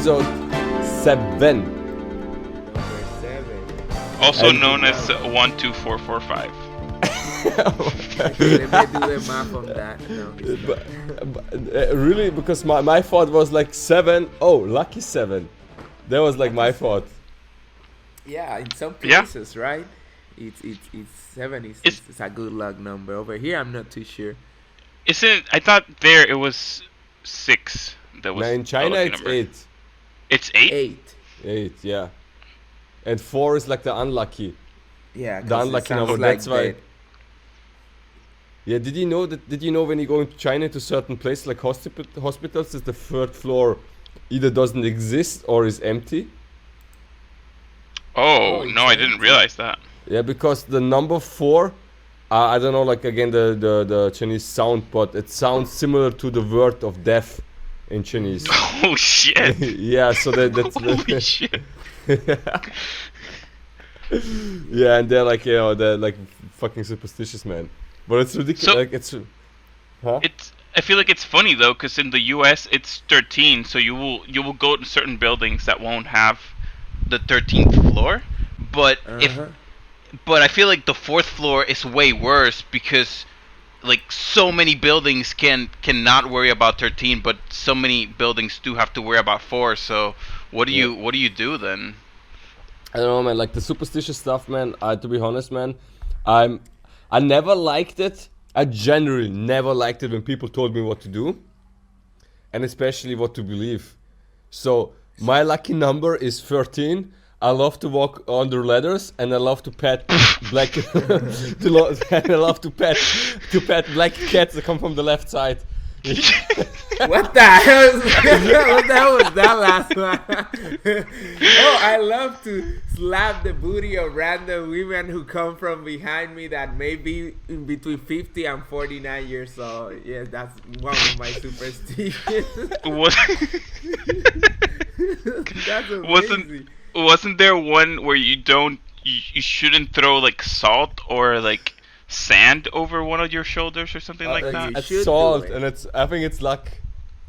episode 7. Number 7. Also known as 12445. Okay, let me do the math on that. No, it's not. Really, because my thought was like 7. Oh, lucky 7. That was like my thought. Yeah, in some Yeah. places, right? It's 7 is a good luck number. Over here, I'm not too sure. Isn't? I thought there it was 6. That was Now in China the lucky it's number. 8. It's 8. 8. 8, yeah. And 4 is like the unlucky. Yeah, The 'cause it unlucky sounds number. like That's why. that. Yeah, did you know that? Did you know when you go into China to certain places like hospitals, that the third floor either doesn't exist or is empty? Oh, Oh, no, I didn't realize that. Yeah, because the number 4, I don't know, like again the Chinese sound, but it sounds similar to the word of death in Chinese. Oh shit! Yeah, so that's Holy shit! yeah, and they're like, they're like fucking superstitious, man. But it's ridiculous. So- like it's, huh? I feel like it's funny though, because in the U.S. it's 13, so you will go to certain buildings that won't have the 13th floor, but but I feel like the 4th floor is way worse because like so many buildings cannot worry about 13, but so many buildings do have to worry about 4. So what do you do then? I don't know, man. Like the superstitious stuff, man. To be honest, man, I never liked it. I generally never liked it when people told me what to do, and especially what to believe. So my lucky number is 13. I love to walk under ladders, and I love to pet black. And I love to pet black cats that come from the left side. What the hell? What the hell was that last one? Oh, I love to slap the booty of random women who come from behind me that may be in between 50 and 49 years old. Yeah, that's one of my superstitions. What? That's amazing. Wasn't there one where you shouldn't throw like salt or like sand over one of your shoulders or something like that? You It's should do salt, it. and I think it's luck.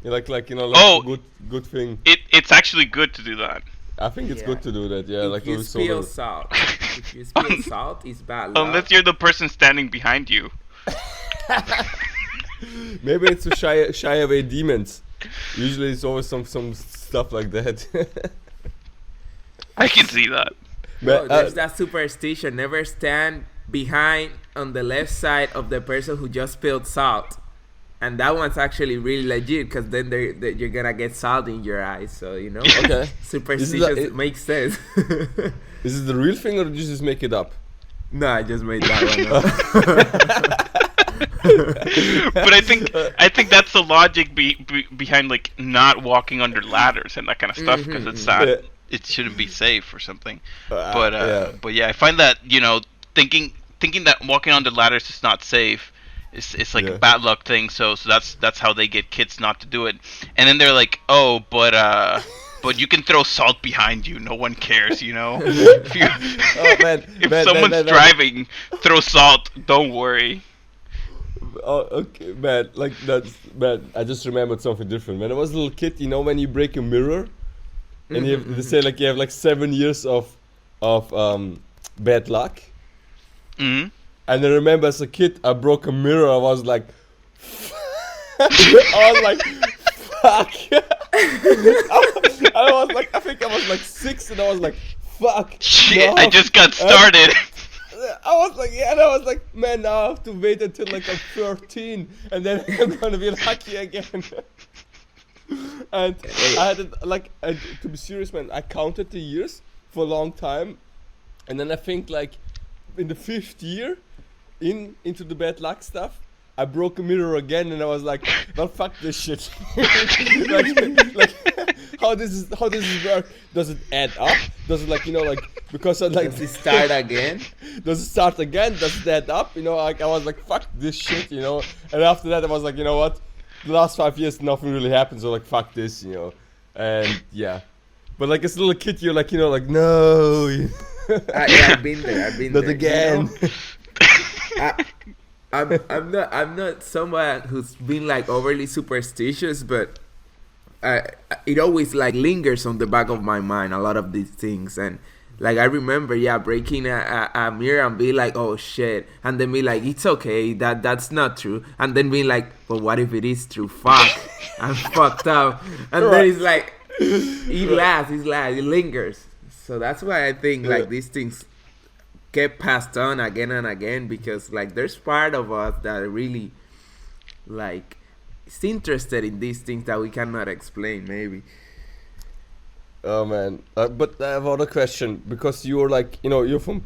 Like Oh. good thing. It's actually good to do that. I think it's Yeah. good to do that. Yeah, If like you with spill soda. salt, if you spill salt, it's bad luck. Unless you're the person standing behind you. Maybe it's to shy away demons. Usually it's always some stuff like that. I can see that. No, But, there's that superstition. Never stand behind on the left side of the person who just spilled salt. And that one's actually really legit because then you're gonna get salt in your eyes. So okay. superstitions makes sense. Is it the real thing or did you just make it up? No, I just made that one up. But I think that's the logic behind like not walking under ladders and that kind of stuff because it's not Yeah. it shouldn't be safe or something. Yeah. But yeah, I find that thinking that walking under ladders is not safe. It's like Yeah. a bad luck thing. So that's how they get kids not to do it. And then they're like, oh, but you can throw salt behind you. No one cares, If you, if someone's driving, throw salt. Don't worry. Oh, okay, man. Like man. I just remembered something different. When I was a little kid, when you break a mirror, and they say like you have like 7 years of bad luck. Hmm. And I remember as a kid, I broke a mirror. I was like, fuck. I think I was like 6, and I was like, fuck. Shit, no. I just got started. I was like, yeah, and I was like, man, now I have to wait until like I'm 13, and then I'm gonna be lucky again. And I had it, to be serious, man, I counted the years for a long time, and then I think like in the 5th year into the bad luck stuff, I broke a mirror again, and I was like, well, fuck this shit. like how does this work? Does it add up? Does it because I like Does it start again? Does it start again? Does it add up? I was like, fuck this shit, And after that, I was like, you know what? The last 5 years, nothing really happened, so like, fuck this, And yeah, but like as a little kid, you're like, no. Yeah, I've been there. Not again. I'm not someone who's been like overly superstitious, but it always like lingers on the back of my mind, a lot of these things. And like I remember, breaking a mirror and be like, oh shit, and then be like, it's okay, that's not true, and then being like, but what if it is true? Fuck, I'm fucked up. And then it's like, it lasts, it lingers. So that's why I think like these things get passed on again and again, because like there's part of us that really like is interested in these things that we cannot explain, maybe. Oh man, but I have another question, because you're like, you're from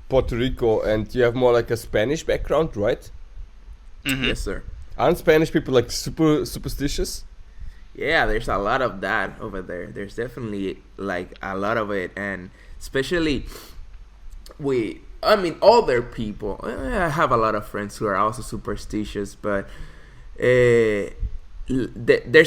Puerto Rico and you have more like a Spanish background, right? Mm-hmm. Yes, sir. Aren't Spanish people like super superstitious? Yeah, there's a lot of that over there. There's definitely like a lot of it, and especially older people. I have a lot of friends who are also superstitious, but there's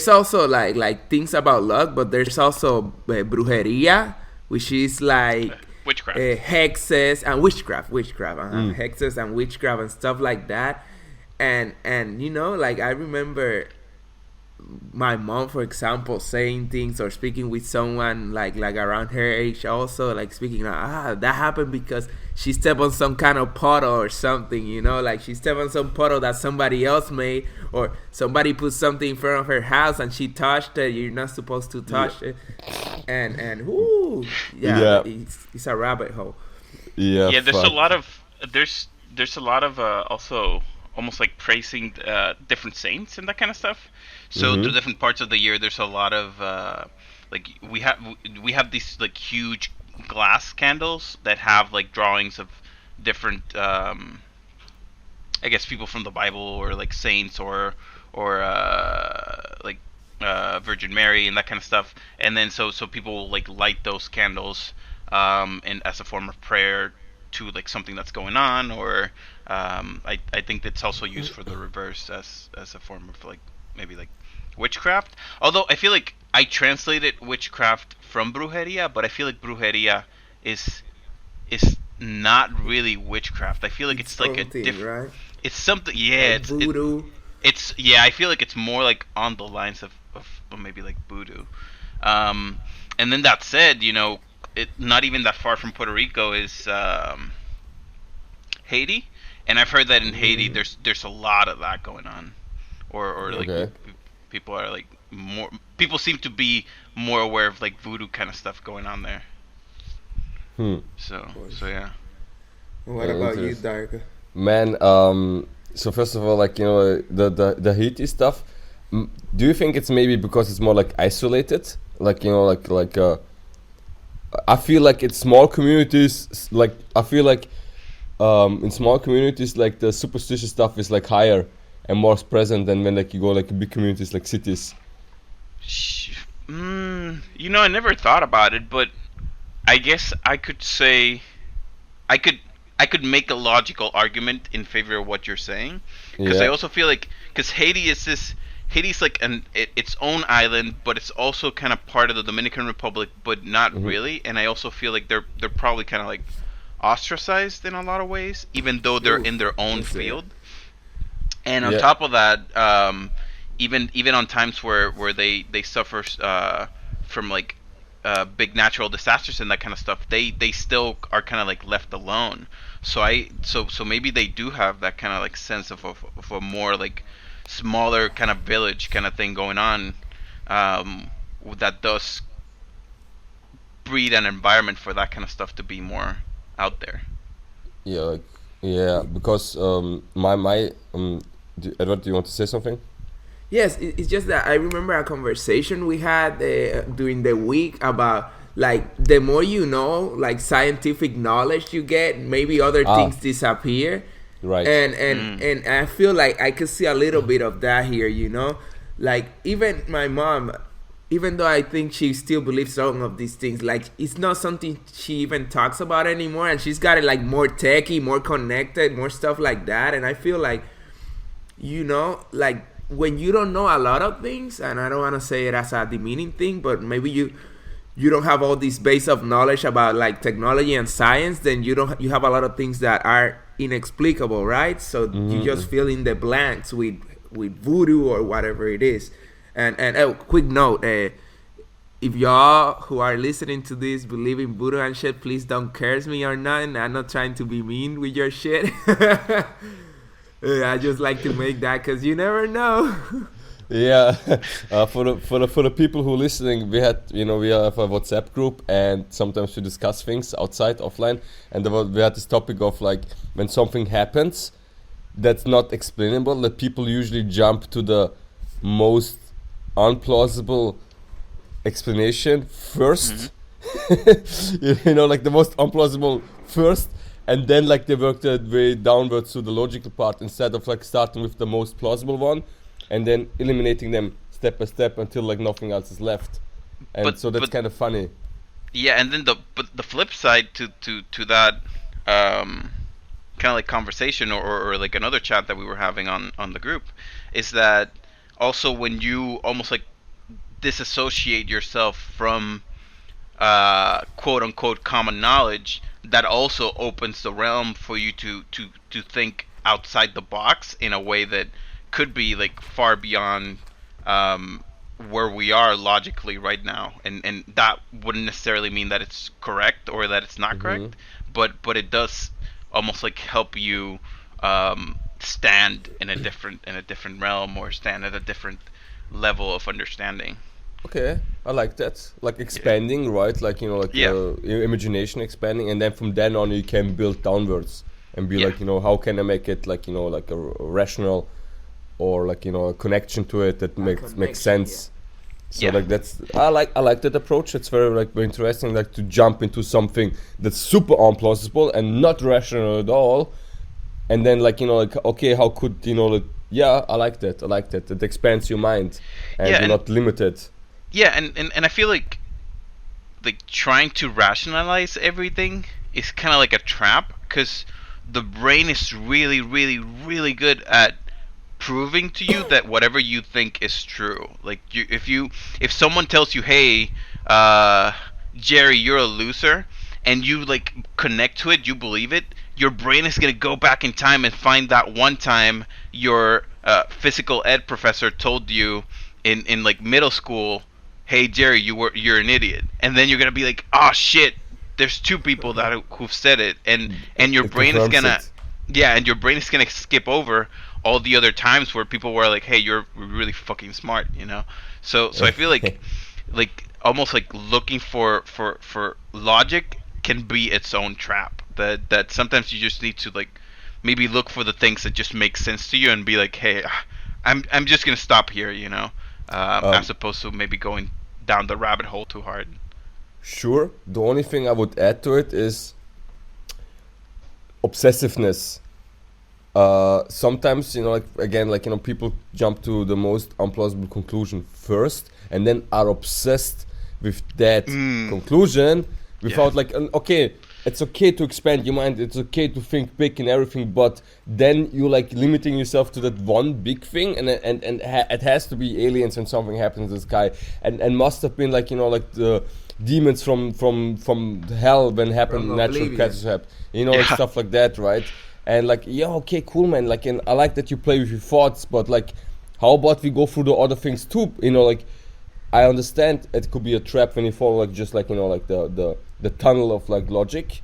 also like things about luck, but there's also brujeria, which is like witchcraft, hexes and witchcraft, hexes and witchcraft and stuff like that. And like I remember my mom, for example, saying things or speaking with someone like around her age, also like speaking like, that happened because she stepped on some kind of puddle or something, like she stepped on some puddle that somebody else made, or somebody put something in front of her house and she touched it. You're not supposed to touch it, and it's a rabbit hole. Yeah, there's a lot of also almost like praising different saints and that kind of stuff. So through different parts of the year, there's a lot of like we have these like huge glass candles that have like drawings of different I guess people from the Bible, or like saints, or like Virgin Mary and that kind of stuff. And then so people will like light those candles and as a form of prayer to like something that's going on, or I think it's also used for the reverse as a form of like maybe like witchcraft. Although I feel like I translated witchcraft from brujeria, but I feel like brujeria is not really witchcraft. I feel like it's like a different, right? It's something, yeah, like it's voodoo. I feel like it's more like on the lines of maybe like voodoo. And then that said, it not even that far from Puerto Rico is Haiti, and I've heard that in Haiti there's a lot of that going on, or like people are like people seem to be more aware of like voodoo kind of stuff going on there. So yeah. What about you, Darko? Man, so first of all, like the Haiti stuff. Do you think it's maybe because it's more like isolated, like I feel like it's small communities. Like I feel like in small communities, like the superstitious stuff is like higher and more present than when like you go like big communities like cities. I never thought about it, but I guess I could say I could make a logical argument in favor of what you're saying, because I also feel like because Haiti's like its own island, but it's also kind of part of the Dominican Republic, but not really. And I also feel like they're probably kind of like ostracized in a lot of ways, even though they're in their own field. And on top of that, even on times where they suffer from like big natural disasters and that kind of stuff, they still are kind of like left alone. So maybe they do have that kind of like sense of a more like smaller kind of village kind of thing going on, that does breed an environment for that kind of stuff to be more out there. Because Edward, do you want to say something? Yes, it's just that I remember a conversation we had during the week about like the more like scientific knowledge you get, maybe other things disappear. Right. And I feel like I could see a little bit of that here, like even my mom, even though I think she still believes some of these things, like it's not something she even talks about anymore, and she's got it like more techy, more connected, more stuff like that. And I feel like like when you don't know a lot of things, and I don't want to say it as a demeaning thing, but maybe you don't have all this base of knowledge about like technology and science, then you have a lot of things that are inexplicable, right? So you just fill in the blanks with voodoo or whatever it is. And quick note, if y'all who are listening to this believe in voodoo and shit, please don't curse me or nothing. I'm not trying to be mean with your shit. I just like to make that because you never know. Yeah, for the people who are listening, we have a WhatsApp group, and sometimes we discuss things outside, offline, and we had this topic of like when something happens that's not explainable, that people usually jump to the most unplausible explanation first. Like the most unplausible first, and then like they work their way downwards to the logical part instead of like starting with the most plausible one and then eliminating them step by step until like nothing else is left. And so that's kind of funny. Yeah, and then the flip side to that kind of like conversation or like another chat that we were having on the group is that also when you almost like disassociate yourself from quote unquote common knowledge, that also opens the realm for you to think outside the box in a way that could be like far beyond where we are logically right now, and that wouldn't necessarily mean that it's correct or that it's not correct, but it does almost like help you stand in a different realm or stand at a different level of understanding. Okay, I like that. Like expanding, right? Like your imagination expanding, and then from then on you can build downwards and be like, how can I make it like like a rational or like a connection to it that makes sense. So like that's I like that approach. It's very interesting, like to jump into something that's super unplausible and not rational at all, and then okay, how could I like that. It expands your mind and you're not limited. Yeah, and I feel like trying to rationalize everything is kind of like a trap, because the brain is really, really, really good at proving to you that whatever you think is true. Like if someone tells you, hey, Jerry, you're a loser, and you like connect to it, you believe it, your brain is gonna go back in time and find that one time your physical ed professor told you in like middle school, hey Jerry, you're an idiot, and then you're gonna be like, oh shit, there's two people who've said it, and your brain is gonna and your brain is gonna skip over all the other times where people were like, hey, you're really fucking smart, so I feel like almost like looking for logic can be its own trap, that sometimes you just need to like maybe look for the things that just make sense to you and be like, hey, I'm just gonna stop here, as opposed to maybe going down the rabbit hole too hard. Sure. The only thing I would add to it is obsessiveness. Sometimes, people jump to the most unplausible conclusion first and then are obsessed with that conclusion without okay, it's okay to expand your mind, it's okay to think big and everything, but then you limiting yourself to that one big thing, and it has to be aliens when something happens in the sky, and must have been the demons from hell when happened natural catastrophe, stuff like that, right? And okay, cool, man, and I like that you play with your thoughts, but how about we go through the other things too? I understand it could be a trap when you follow the tunnel of logic,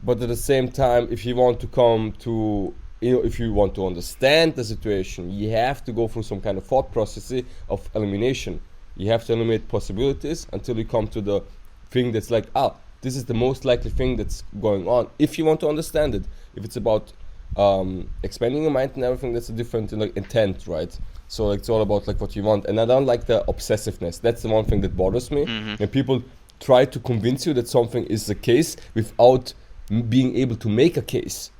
but at the same time, if you want to come to if you want to understand the situation, you have to go through some kind of thought process of elimination. You have to eliminate possibilities until you come to the thing that's this is the most likely thing that's going on, if you want to understand it. If it's about expanding your mind and everything, that's a different intent, right? So it's all about what you want. And I don't like the obsessiveness. That's the one thing that bothers me. When people try to convince you that something is the case without being able to make a case.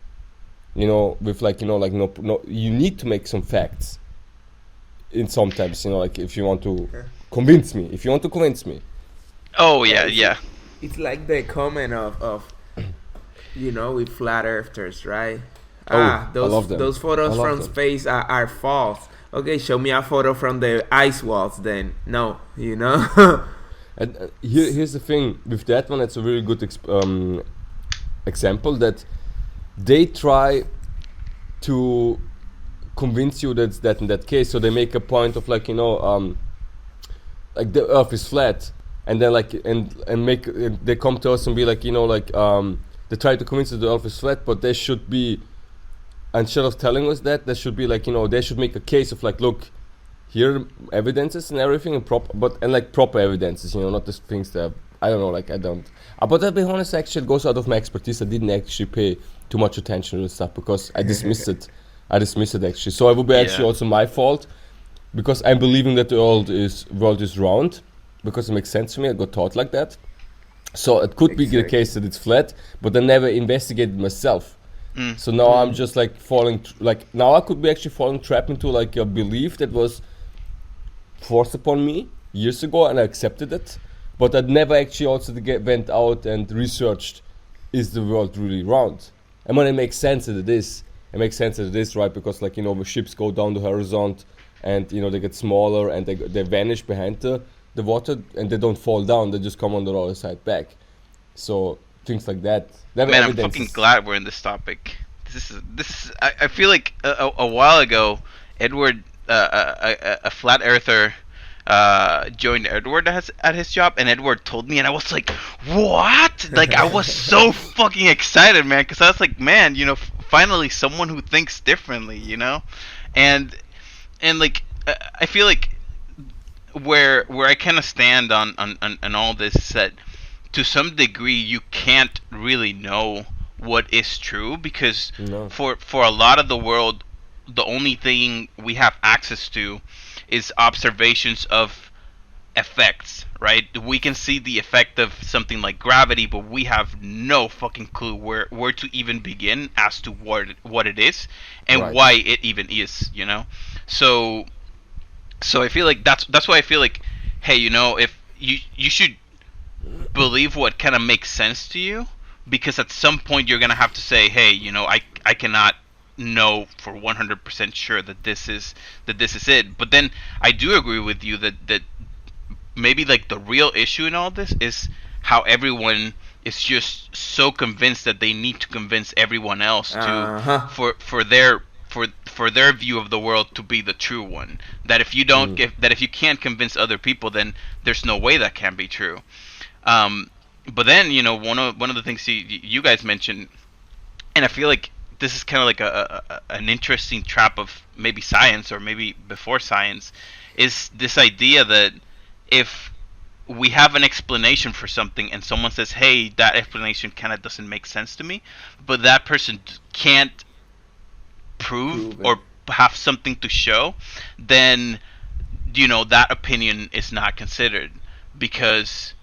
With no, you need to make some facts. In sometimes, if you want to convince me. Oh yeah. It's like the comment of with flat earthers, right? I love them. Those photos from space are false. Okay, show me a photo from the ice walls then. No, And here's the thing with that one. It's a really good example that they try to convince you that's that in that case. So they make a point of like, like the Earth is flat, and then like and make they come to us and be like, like they try to convince us the Earth is flat, but they should be, instead of telling us that, they should be like, they should make a case of like, look, here are evidences and everything, and proper evidences, not the things that I don't know, like I don't. But to be honest, actually, it goes out of my expertise. I didn't actually pay too much attention to stuff because I dismissed it. I dismissed it actually. So it would be actually also my fault, because I'm believing that the world is round, because it makes sense to me. I got taught like that. So it could be the case that it's flat, but I never investigated myself. So now I'm just like now I could be actually falling trapped into like a belief that was forced upon me years ago, and I accepted it. But I never actually also went out and researched, is the world really round? And when it makes sense that it is, right? Because like, the ships go down the horizon, and they get smaller, and they vanish behind the water, and they don't fall down, they just come on the other side back. So things like that. Man, I'm fucking glad we're in this topic. This is. I feel like a while ago, Edward, a flat earther, joined Edward at his job, and Edward told me, and I was like, what? Like, I was so fucking excited, man, because I was like, man, finally someone who thinks differently, and like, I feel like where I kind of stand on all this is that to some degree you can't really know what is true, because for a lot of the world, the only thing we have access to is observations of effects, right? We can see the effect of something like gravity, but we have no fucking clue where to even begin as to what it is and why it even is, So I feel like that's why I feel like, hey, if you should believe what kind of makes sense to you, because at some point you're gonna have to say, hey, I cannot know for 100% sure that this is it. But then I do agree with you that maybe like the real issue in all this is how everyone is just so convinced that they need to convince everyone else to for their view of the world to be the true one. That if you don't if you can't convince other people, then there's no way that can be true. But then one of the things you guys mentioned, and I feel like this is kind of like an interesting trap of maybe science, or maybe before science, is this idea that if we have an explanation for something and someone says, hey, that explanation kind of doesn't make sense to me, but that person can't prove or have something to show, then that opinion is not considered, because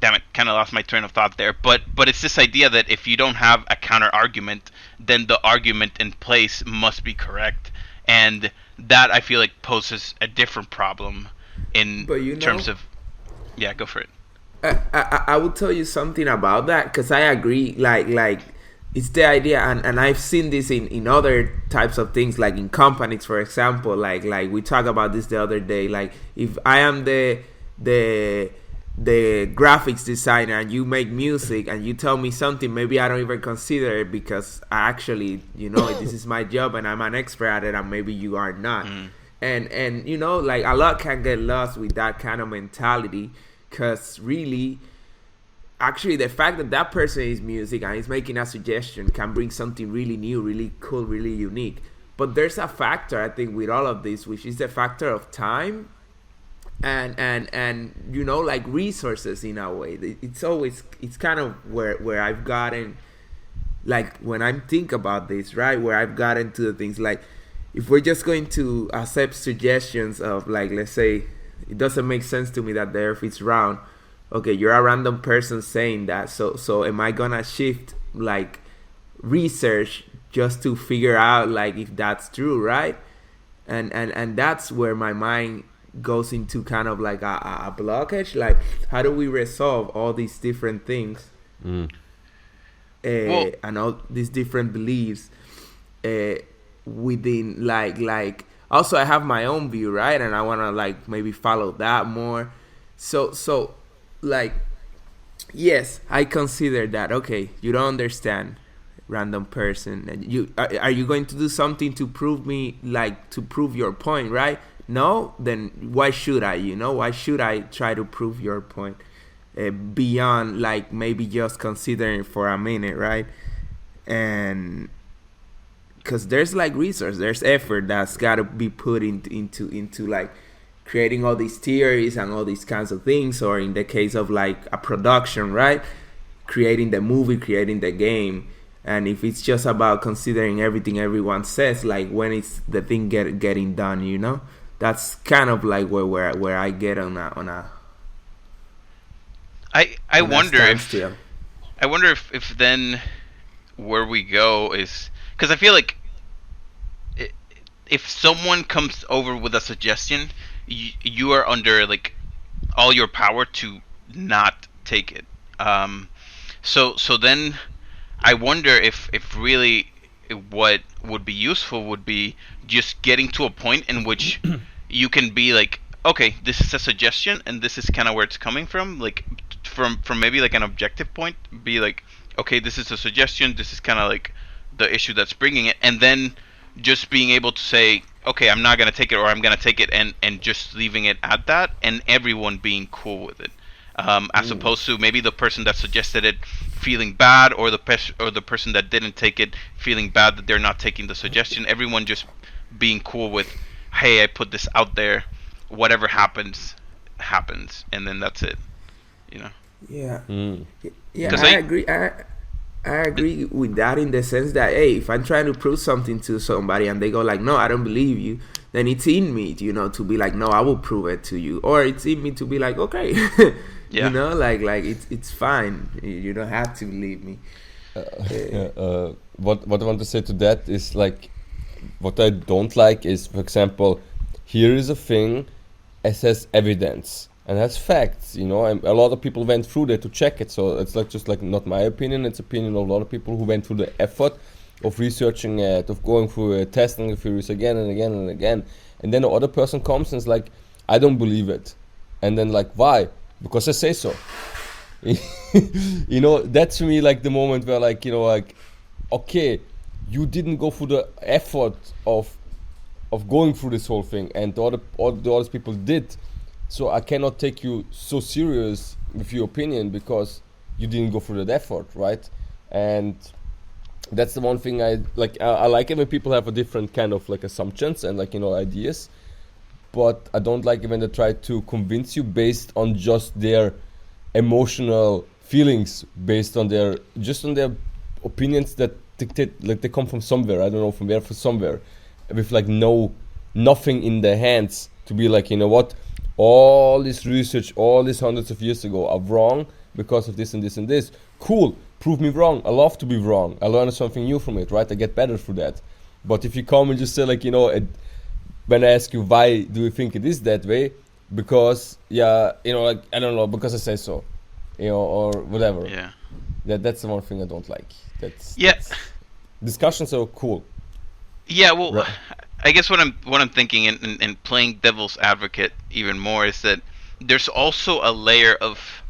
damn it, kind of lost my train of thought there. But it's this idea that if you don't have a counter argument, then the argument in place must be correct, and that I feel like poses a different problem in terms of. Yeah, go for it. I will tell you something about that, because I agree. Like it's the idea, and I've seen this in other types of things, like in companies, for example. Like we talked about this the other day. Like if I am the graphics designer and you make music and you tell me something, maybe I don't even consider it, because I actually, this is my job and I'm an expert at it, and maybe you are not. And like a lot can get lost with that kind of mentality, because really, actually, the fact that that person is music and is making a suggestion can bring something really new, really cool, really unique. But there's a factor, I think, with all of this, which is the factor of time and like resources in a way. It's kind of where I've gotten, like, when I think about this, right, where I've gotten to the things like, if we're just going to accept suggestions of, like, let's say it doesn't make sense to me that the earth is round. Okay, you're a random person saying that, so am I gonna shift like research just to figure out like if that's true, right? And that's where my mind goes into kind of like a blockage. Like, how do we resolve all these different things and all these different beliefs within like also I have my own view, right? And I want to like maybe follow that more. So like, yes, I consider that, okay, you don't understand. random person, and you are you going to do something to prove me, like to prove your point, right? No, then why should I? Why should I try to prove your point beyond like maybe just considering for a minute, right? And because there's like resource, there's effort that's got to be put into like creating all these theories and all these kinds of things, or in the case of like a production, right? Creating the movie, creating the game. And if it's just about considering everything everyone says, like when is the thing getting done, that's kind of like where I get on a I wonder if then where we go is, because I feel like if someone comes over with a suggestion, you are under like all your power to not take it. So then I wonder if really what would be useful would be just getting to a point in which you can be like, okay, this is a suggestion and this is kind of where it's coming from, like from maybe like an objective point, be like, okay, this is a suggestion, this is kind of like the issue that's bringing it, and then just being able to say, okay, I'm not going to take it, or I'm going to take it, and just leaving it at that, and everyone being cool with it. As opposed to maybe the person that suggested it feeling bad, or the person that didn't take it feeling bad that they're not taking the suggestion. Everyone just being cool with, hey, I put this out there, whatever happens, and then that's it. Yeah. Yeah, 'Cause I agree. I agree with that in the sense that, hey, if I'm trying to prove something to somebody and they go like, no, I don't believe you, then it's in me, to be like, no, I will prove it to you. Or it's in me to be like, okay, Yeah. like it's fine. You don't have to believe me. What I want to say to that is like, what I don't like is, for example, here is a thing, it has evidence and has facts, and a lot of people went through there to check it. So it's like just like not my opinion, it's opinion of a lot of people who went through the effort of researching it, of going through it, testing the theories again and again and again. And then the other person comes and is like, I don't believe it. And then like, why? Because I say so. That's for me like the moment where like, like, okay, you didn't go through the effort of going through this whole thing, and all the other people did. So I cannot take you so serious with your opinion because you didn't go through that effort, right? And that's the one thing I like. I like it when people have a different kind of like assumptions and like ideas, but I don't like it when they try to convince you based on just their emotional feelings, based on their opinions that dictate, like they come from somewhere. I don't know from where, from somewhere, with like nothing in their hands to be like, what, all this research, all these hundreds of years ago are wrong because of this and this and this. Cool, prove me wrong. I love to be wrong. I learn something new from it, right? I get better through that. But if you come and just say like, when I ask you why do you think it is that way, because like I don't know, because I say so, or whatever. Yeah. That's the one thing I don't like. That's discussions are cool. Yeah, well, Right. I guess what I'm thinking, and playing devil's advocate even more, is that there's also a layer of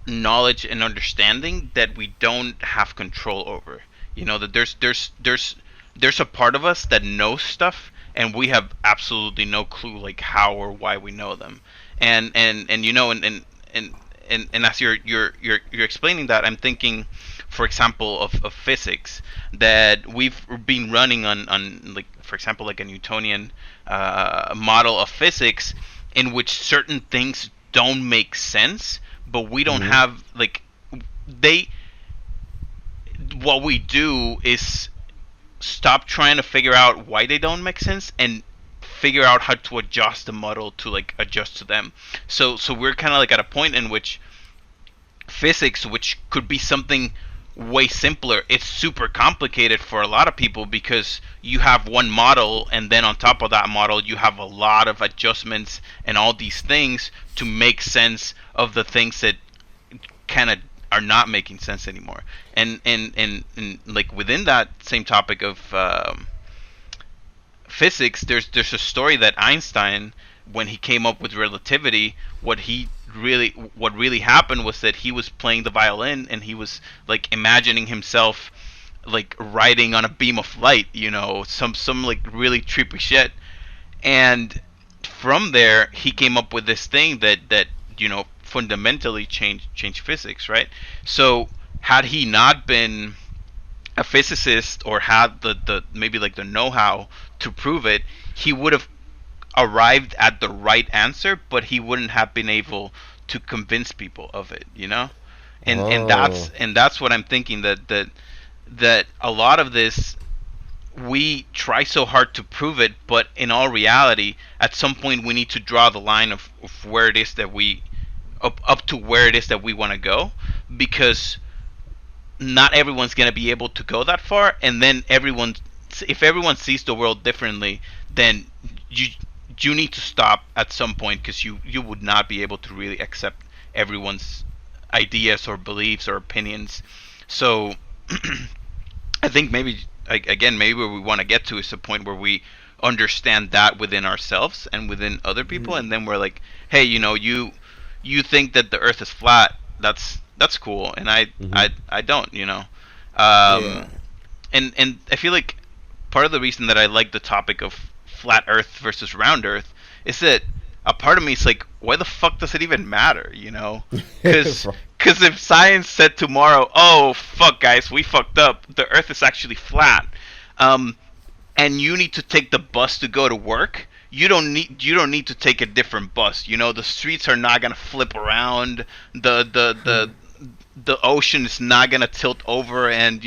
knowledge and understanding that we don't have control over. That there's a part of us that knows stuff, and we have absolutely no clue like how or why we know them. And as you're explaining that, I'm thinking, for example, of physics, that we've been running on like, for example, like a Newtonian model of physics in which certain things don't make sense, but we don't have like what we do is stop trying to figure out why they don't make sense and figure out how to adjust the model to like adjust to them. So we're kind of like at a point in which physics, which could be something way simpler, it's super complicated for a lot of people because you have one model, and then on top of that model you have a lot of adjustments and all these things to make sense of the things that kind of are not making sense anymore. And like within that same topic of physics, there's a story that Einstein, when he came up with relativity, what really happened was that he was playing the violin and he was like imagining himself like riding on a beam of light, some like really trippy shit. And from there, he came up with this thing that fundamentally changed physics, right? So had he not been a physicist or had the maybe like the know-how to prove it, he would have arrived at the right answer, but he wouldn't have been able to convince people of it, and Oh. that's what I'm thinking, that a lot of this, we try so hard to prove it, but in all reality, at some point we need to draw the line of where it is that we up to where it is that we want to go, because not everyone's going to be able to go that far, and then if everyone sees the world differently, then you you need to stop at some point, because you would not be able to really accept everyone's ideas or beliefs or opinions. So I think maybe, like, again, maybe where we want to get to is a point where we understand that within ourselves and within other people, and then we're like, hey, you think that the Earth is flat. That's cool, and Hmm. I don't, um, Yeah. and I feel like part of the reason that I like the topic of flat Earth versus round Earth is that a part of me is like, why the fuck does it even matter, Because if science said tomorrow, oh fuck guys, we fucked up, the Earth is actually flat, um, and you need to take the bus to go to work, you don't need to take a different bus. The streets are not gonna flip around. The ocean is not gonna tilt over and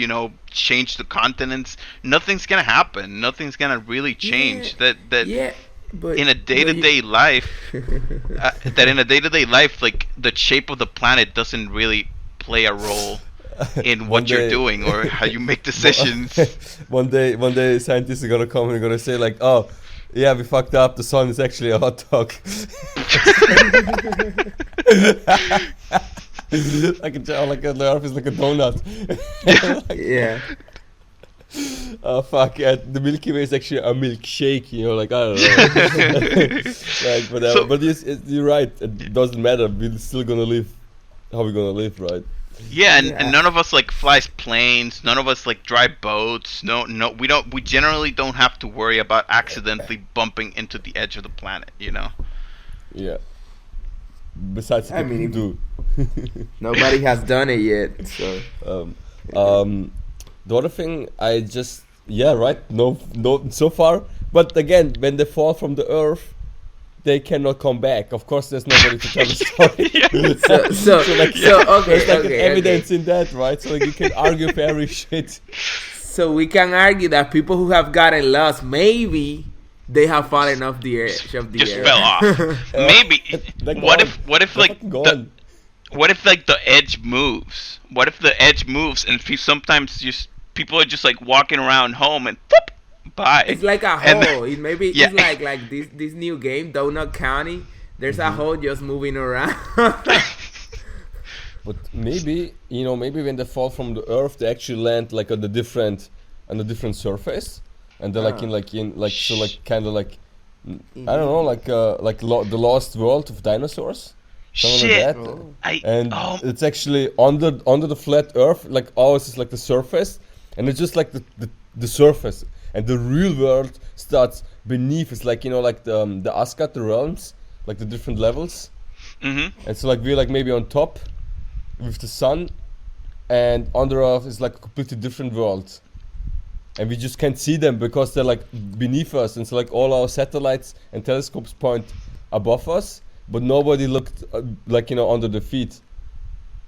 change the continents. Nothing's gonna happen. Nothing's gonna really Yeah. change. That Yeah. in a day to But day life, like the shape of the planet doesn't really play a role in One what you're day, doing or how you make Mo- decisions. one day, scientists are gonna come and gonna say like, "Oh, yeah, we fucked up. The sun is actually a hot dog." Like the Earth is like a donut. Like, yeah. oh fuck! Yeah, the Milky Way is actually a milkshake. Like, I don't know. Like whatever. So But you're right. It doesn't matter. We're still gonna live. How we gonna live, right? yeah, and Yeah. none of us like flies planes. None of us like drive boats. No, we don't. We generally don't have to worry about accidentally bumping into the edge of the planet. Yeah. Besides the I people who mean, do. nobody has done it yet, so. um, um, the other thing, I just, yeah, right, no, so far. But again, when they fall from the earth, they cannot come back. Of course, there's nobody to tell the Yeah. story. So, so, So like, so okay, there's like an okay, evidence okay. in that, right? So like, you can argue for every shit. So we can argue that people who have gotten lost, maybe they have fallen off the edge of the Just earth. fell off. Maybe. They're What gone. if They're like fucking gone. what if like the edge moves? What if the edge moves and sometimes just people are just like walking around home and whoop, bye. It's like a And hole. It maybe yeah. it's like this new game, Donut County. There's a hole just moving around. But maybe, maybe when they fall from the earth, they actually land like on a different surface, and they're Ah. like so like kind of like, I don't know, like the lost world of dinosaurs, something like Shit. that. Oh. And Oh, it's actually under the flat earth, like ours is like the surface, and it's just like the surface, and the real world starts beneath. It's like like the Asgard, the realms, like the different levels, mhm. and so like we're like maybe on top with the sun, and under us is like a completely different world, and we just can't see them because they're like beneath us, and so like all our satellites and telescopes point above us, but nobody looked like under the feet,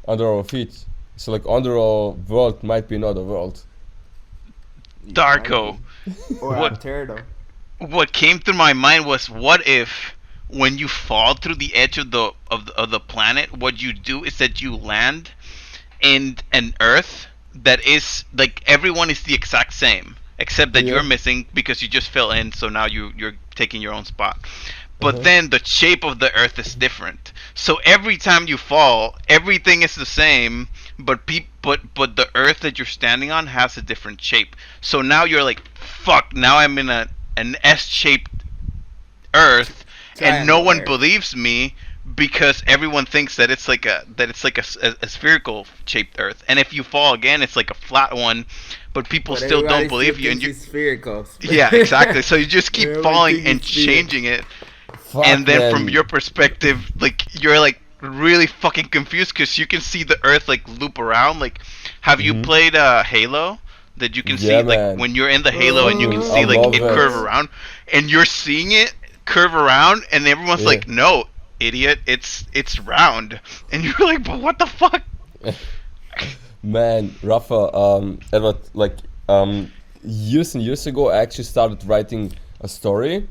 under our feet. So like under our world might be another world. Darko. Or a What turtle. what came through my mind was, what if when you fall through the edge of the planet, what you do is that you land in an Earth that is like everyone is the exact same, except that Yeah. you're missing because you just fell in, so now you're taking your own spot. But Uh-huh. then the shape of the Earth is different. So every time you fall, everything is the same, but the Earth that you're standing on has a different shape. So now you're like, fuck. Now I'm in an S-shaped Earth, and no Triangle one Earth. believes me because everyone thinks that it's like a spherical shaped Earth, and if you fall again, it's like a flat one. But people But still don't everybody believe still you, and thinks you. it's spherical. Yeah, exactly. So you just keep Everybody falling thinks and it's spherical. changing it, Fuck, and then from man. your perspective, like you're like really fucking confused because you can see the Earth like loop around. Like, have you played Halo? That you can Yeah, see like man. when you're in the Halo and you can Fucking, I see like love it curve it. around, and you're seeing it curve around, and everyone's Yeah. like, "No, idiot, it's round," and you're like, "But what the fuck?" Man, Rafa, Edward, like years and years ago, I actually started writing a story,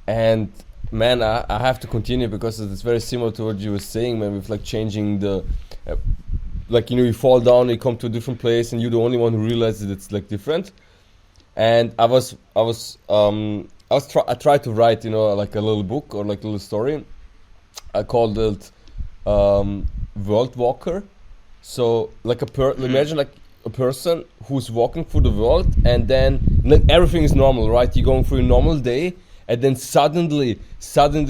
and man, I have to continue because it's very similar to what you were saying, man. With like changing the, like you fall down, you come to a different place, and you're the only one who realizes it's like different. And I tried to write, like a little book or like a little story. I called it World Walker. So like imagine like a person who's walking through the world, and then like everything is normal, right? You're going through a normal day, and then suddenly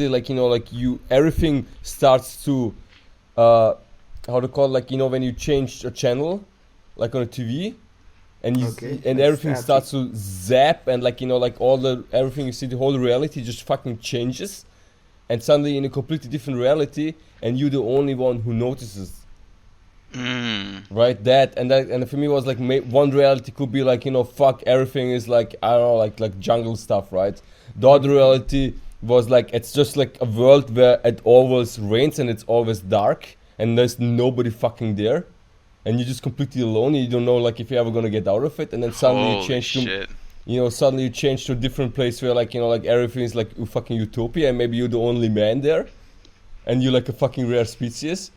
like like everything starts to how to call it, like when you change a channel like on a TV, and Okay, and like everything static. starts to zap, and like like everything you see, the whole reality just fucking changes, and suddenly in a completely different reality, and you're the only one who notices. Right, and for me was like one reality could be like fuck, everything is like, I don't know, like jungle stuff, right? The other reality was like it's just like a world where it always rains and it's always dark and there's nobody fucking there, and you're just completely alone, and you don't know like if you're ever gonna get out of it, and then suddenly you Holy change to shit! suddenly you change to a different place where like like everything is like fucking utopia, and maybe you're the only man there, and you're like a fucking rare species.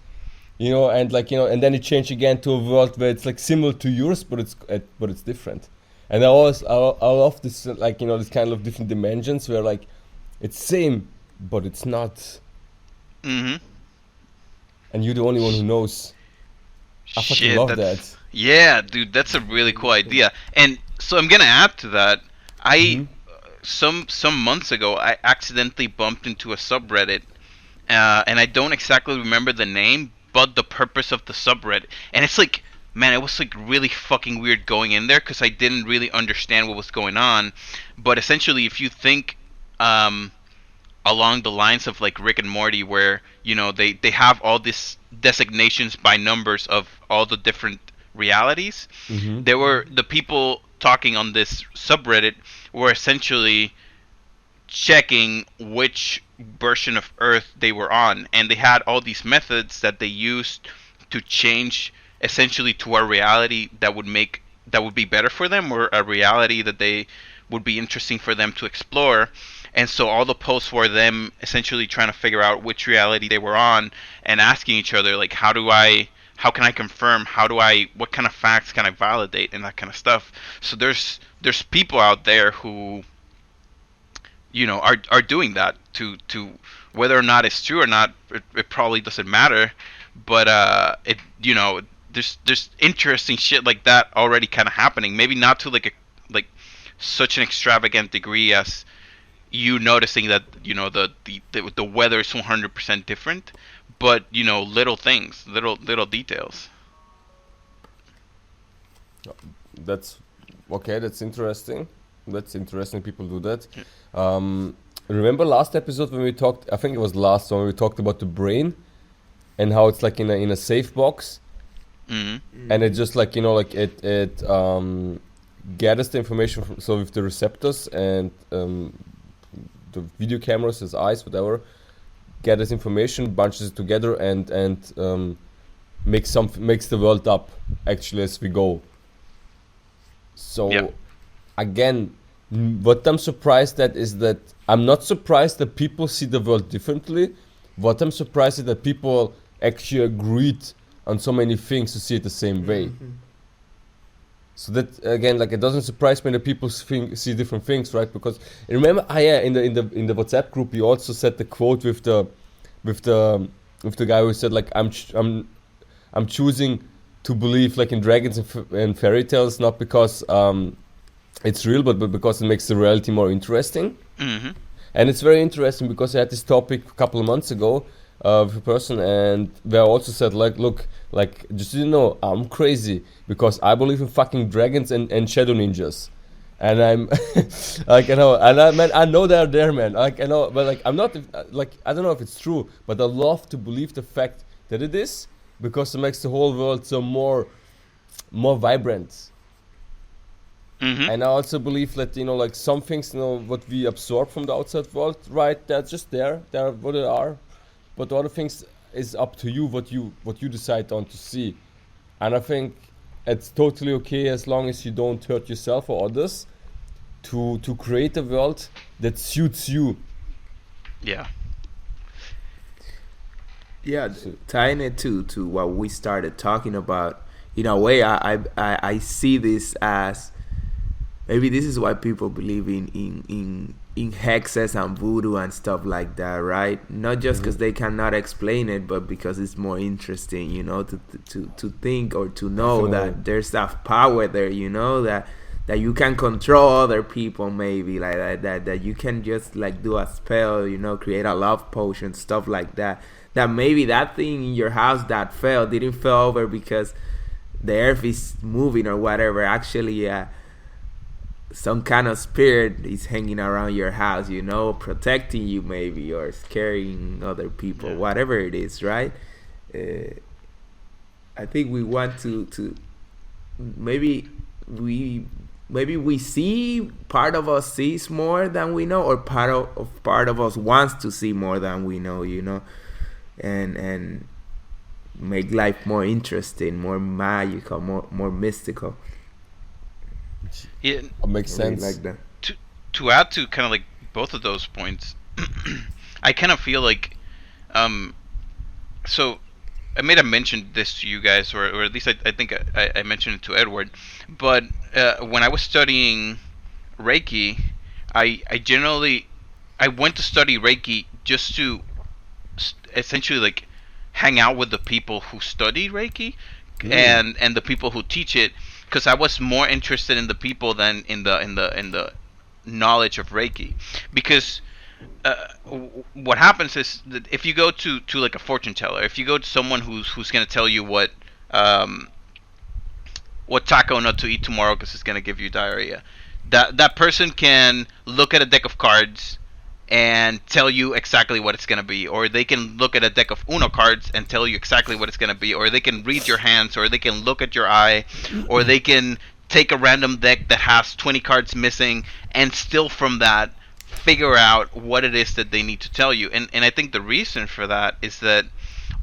And like and then you change again to a world where it's like similar to yours, but it's different. And I love this like this kind of different dimensions where like it's same, but it's not, Mm-hmm. and you're the only one who knows. I fucking Shit, love that's that. yeah, dude. That's a really cool idea. And so I'm gonna add to that. I some months ago I accidentally bumped into a subreddit, and I don't exactly remember the name, but the purpose of the subreddit. And it's like, man, it was like really fucking weird going in there because I didn't really understand what was going on. But essentially, if you think along the lines of like Rick and Morty, where they have all these designations by numbers of all the different realities. There were the people talking on this subreddit were essentially checking which version of Earth they were on, and they had all these methods that they used to change essentially to a reality that would be better for them, or a reality that they would be interesting for them to explore. And so all the posts were them essentially trying to figure out which reality they were on, and asking each other like, how can I confirm, what kind of facts can I validate, and that kind of stuff. So there's people out there who are doing that to whether or not it's true or not, it probably doesn't matter. But it there's interesting shit like that already kind of happening. Maybe not to like such an extravagant degree as you noticing that the weather is 100% different, but little things, little details. That's okay. That's interesting. People do that. Remember last episode when we talked? I think it was last one. We talked about the brain and how it's like in a safe box, and it just like like it gathers the information so with the receptors and the video cameras, his eyes, whatever, gathers information, bunches it together, and makes the world up actually as we go. So Yep. again, what I'm surprised at is that I'm not surprised that people see the world differently. What I'm surprised is that people actually agreed on so many things to see it the same way. So that again, like, it doesn't surprise me that people see different things, right? Because remember, in the WhatsApp group, you also said the quote with the guy who said like, I'm choosing to believe like in dragons and fairy tales, not because it's real, but because it makes the reality more interesting. And it's very interesting because I had this topic a couple of months ago with a person, and they also said like, look, like just so you know, I'm crazy because I believe in fucking dragons and shadow ninjas. And I'm like, you know, and I know they're there, man. Like, I know, but like, I'm not like, I don't know if it's true, but I love to believe the fact that it is, because it makes the whole world so more vibrant. Mm-hmm. And I also believe that, you know, like some things, you know, what we absorb from the outside world, right? They're just there. They're what they are. But the other things is up to you, what you decide on to see. And I think it's totally okay as long as you don't hurt yourself or others to create a world that suits you. Yeah. Yeah, So, tying it to what we started talking about, in a way, I see this as maybe this is why people believe in hexes and voodoo and stuff like that, right? Not just because they cannot explain it, but because it's more interesting, you know, to think or to know Definitely. that there's that power there, you know, that you can control other people, maybe like that you can just like do a spell, you know, create a love potion, stuff like that. That maybe that thing in your house that fell didn't fall over because the earth is moving or whatever. Actually, some kind of spirit is hanging around your house, you know, protecting you maybe, or scaring other people, Yeah. whatever it is, right? Uh, I think we want to maybe we we see part of us sees more than we know, or part of us wants to see more than we know, you know, and make life more interesting, more magical, more mystical. Yeah. it makes I really sense. like that. To add to kind of like both of those points, I kind of feel like, um, so I may have mentioned this to you guys, or at least I think I mentioned it to Edward, but when I was studying Reiki, I generally I went to study Reiki just to essentially like hang out with the people who study Reiki Mm. and the people who teach it, because I was more interested in the people than in the knowledge of Reiki. Because what happens is that if you go to like a fortune teller, if you go to someone who's going to tell you um, what taco nut to eat tomorrow because it's going to give you diarrhea, that person can look at a deck of cards and tell you exactly what it's going to be, or they can look at a deck of Uno cards and tell you exactly what it's going to be, or they can read your hands, or they can look at your eye, or they can take a random deck that has 20 cards missing and still from that figure out what it is that they need to tell you. And I think the reason for that is that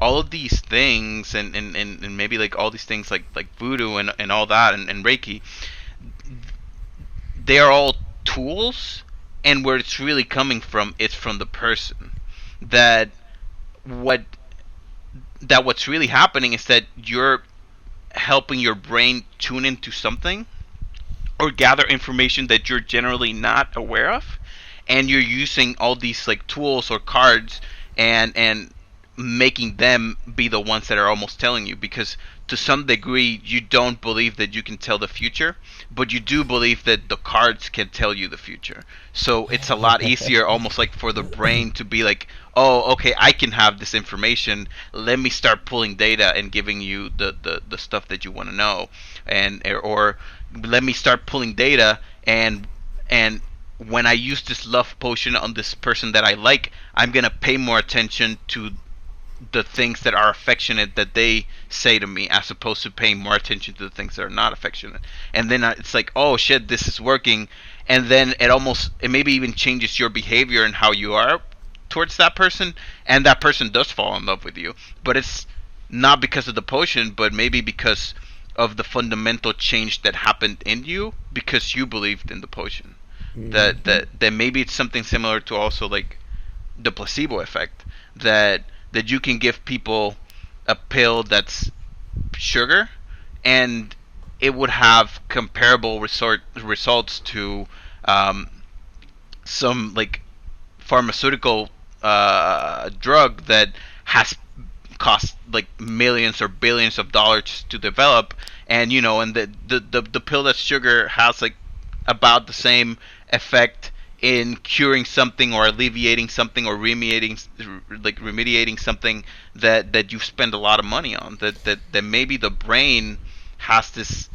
all of these things and maybe like all these things like voodoo and all that and Reiki, they are all tools, and where it's really coming from, it's from the person. That what what's really happening is that you're helping your brain tune into something or gather information that you're generally not aware of, and you're using all these like tools or cards and making them be the ones that are almost telling you, because to some degree you don't believe that you can tell the future, but you do believe that the cards can tell you the future. So it's a lot easier almost like for the brain to be like, oh, okay, I can have this information, let me start pulling data and giving you the stuff that you want to know, and or let me start pulling data, and when I use this love potion on this person that I like, I'm gonna pay more attention to the things that are affectionate that they say to me, as opposed to paying more attention to the things that are not affectionate. And then it's like, oh shit, this is working. And then it maybe even changes your behavior and how you are towards that person, and that person does fall in love with you. But it's not because of the potion, but maybe because of the fundamental change that happened in you because you believed in the potion. That maybe it's something similar to also like the placebo effect, that you can give people a pill that's sugar, and it would have comparable results to um, some like pharmaceutical drug that has cost like millions or billions of dollars to develop, and and the pill that's sugar has like about the same effect in curing something or alleviating something or remediating something that you spend a lot of money on. That maybe the brain has this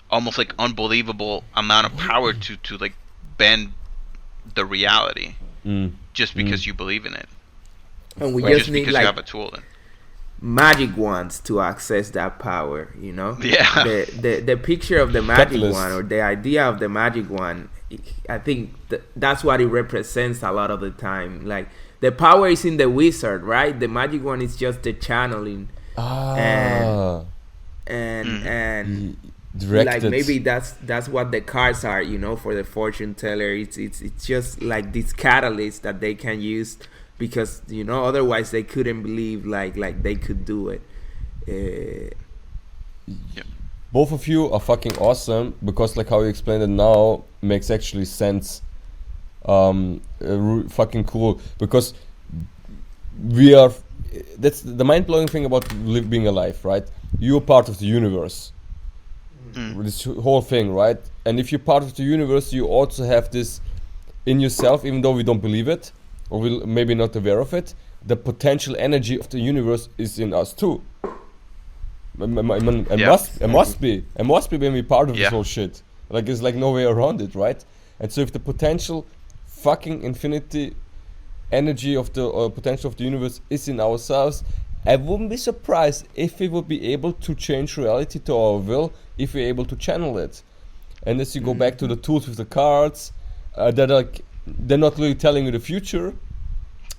almost like unbelievable amount of power to like bend the reality just because you believe in it. And we Just just need because like you have a tool then. magic wands to access that power, you know. Yeah. The picture of the magic Catalyst. wand, or the idea of the magic wand, I think that's what it represents a lot of the time. Like, the power is in the wizard, right? The magic wand is just the channeling, and Directed. like maybe that's what the cards are, you know, for the fortune teller. It's just like this catalyst that they can use, because, you know, otherwise they couldn't believe like they could do it. Both of you are fucking awesome, because like how you explained it now makes actually sense. Fucking cool, because we are. That's the mind-blowing thing about being alive, right? You're part of the universe. This whole thing, right? And if you're part of the universe, you also have this in yourself, even though we don't believe it, or we're maybe not aware of it. The potential energy of the universe is in us too. It must be when we're part of this whole shit. Like, it's like no way around it, right? And so if the potential fucking infinity energy of the potential of the universe is in ourselves, I wouldn't be surprised if we would be able to change reality to our will, if we're able to channel it. And as you go back to the tools with the cards, they're not really telling you the future.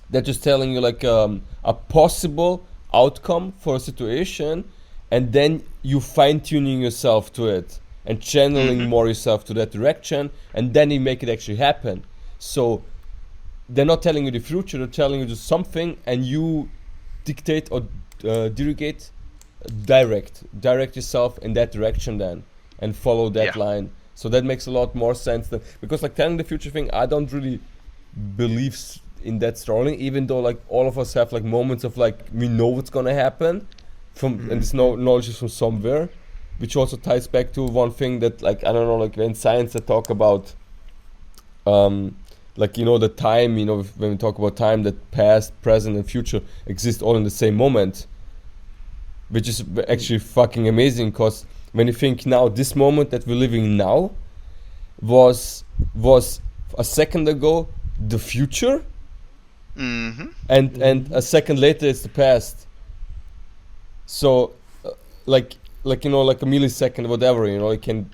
They're just telling you like a possible outcome for a situation, and then you fine-tuning yourself to it and channeling more yourself to that direction, and then you make it actually happen. So they're not telling you the future, they're telling you just something, and you dictate or direct yourself in that direction then, and follow that line. So that makes a lot more sense than, because like telling the future thing, I don't really believe in that strongly, even though like all of us have like moments of like we know what's gonna happen from, and this knowledge is from somewhere, which also ties back to one thing that like, I don't know, like in science they talk about like, you know, the time, you know, when we talk about time, that past, present and future exist all in the same moment, which is actually fucking amazing, because when you think now, this moment that we're living now was a second ago the future, and a second later it's the past. So like you know, like a millisecond, whatever, you know, you can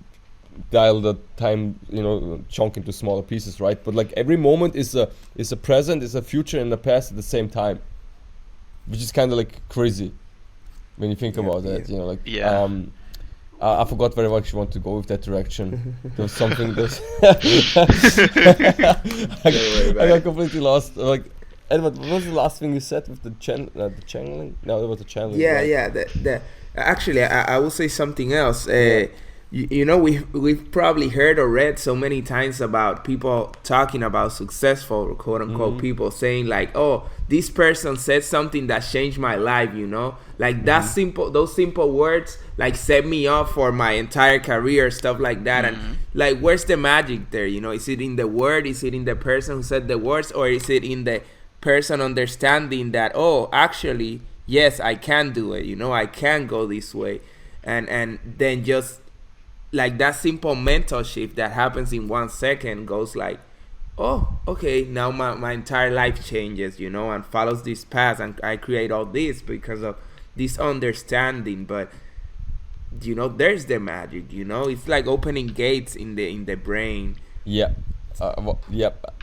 dial the time, you know, chunk into smaller pieces, right? But like every moment is a present, is a future and a past at the same time, which is kind of like crazy when you think about that, you know, like I forgot very much you want to go with that direction. There was something that I got completely lost. Like, Edward, what was the last thing you said with the channeling? No, it was the channeling. Yeah. Actually, I will say something else. You know, we've probably heard or read so many times about people talking about successful, quote unquote, people saying like, "Oh, this person said something that changed my life." You know, like that those simple words like set me up for my entire career, stuff like that. And like, where's the magic there? You know, is it in the word? Is it in the person who said the words, or is it in the person understanding that, oh, actually, yes, I can do it. You know, I can go this way, and then just like that simple mental shift that happens in 1 second goes like, oh, okay, now my entire life changes, you know, and follows this path, and I create all this because of this understanding. But you know, there's the magic, you know, it's like opening gates in the brain.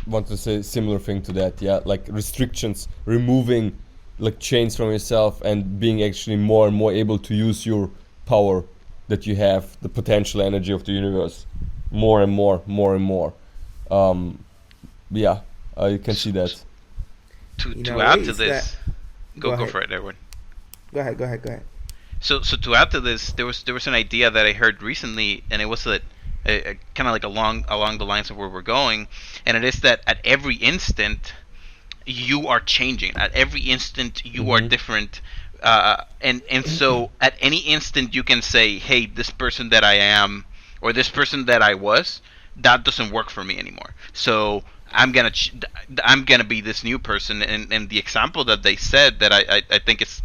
Want to say a similar thing to that. Like restrictions, removing like chains from yourself, and being actually more and more able to use your power that you have, the potential energy of the universe, more and more. You can see that. To add to this, go for it, Edward. Go ahead. So to add to this, there was an idea that I heard recently, and it was that kind of like along the lines of where we're going, and it is that at every instant you are changing. At every instant you are different. And so at any instant you can say, hey, this person that I am, or this person that I was, that doesn't work for me anymore. So I'm gonna be this new person. And the example that they said that I think it's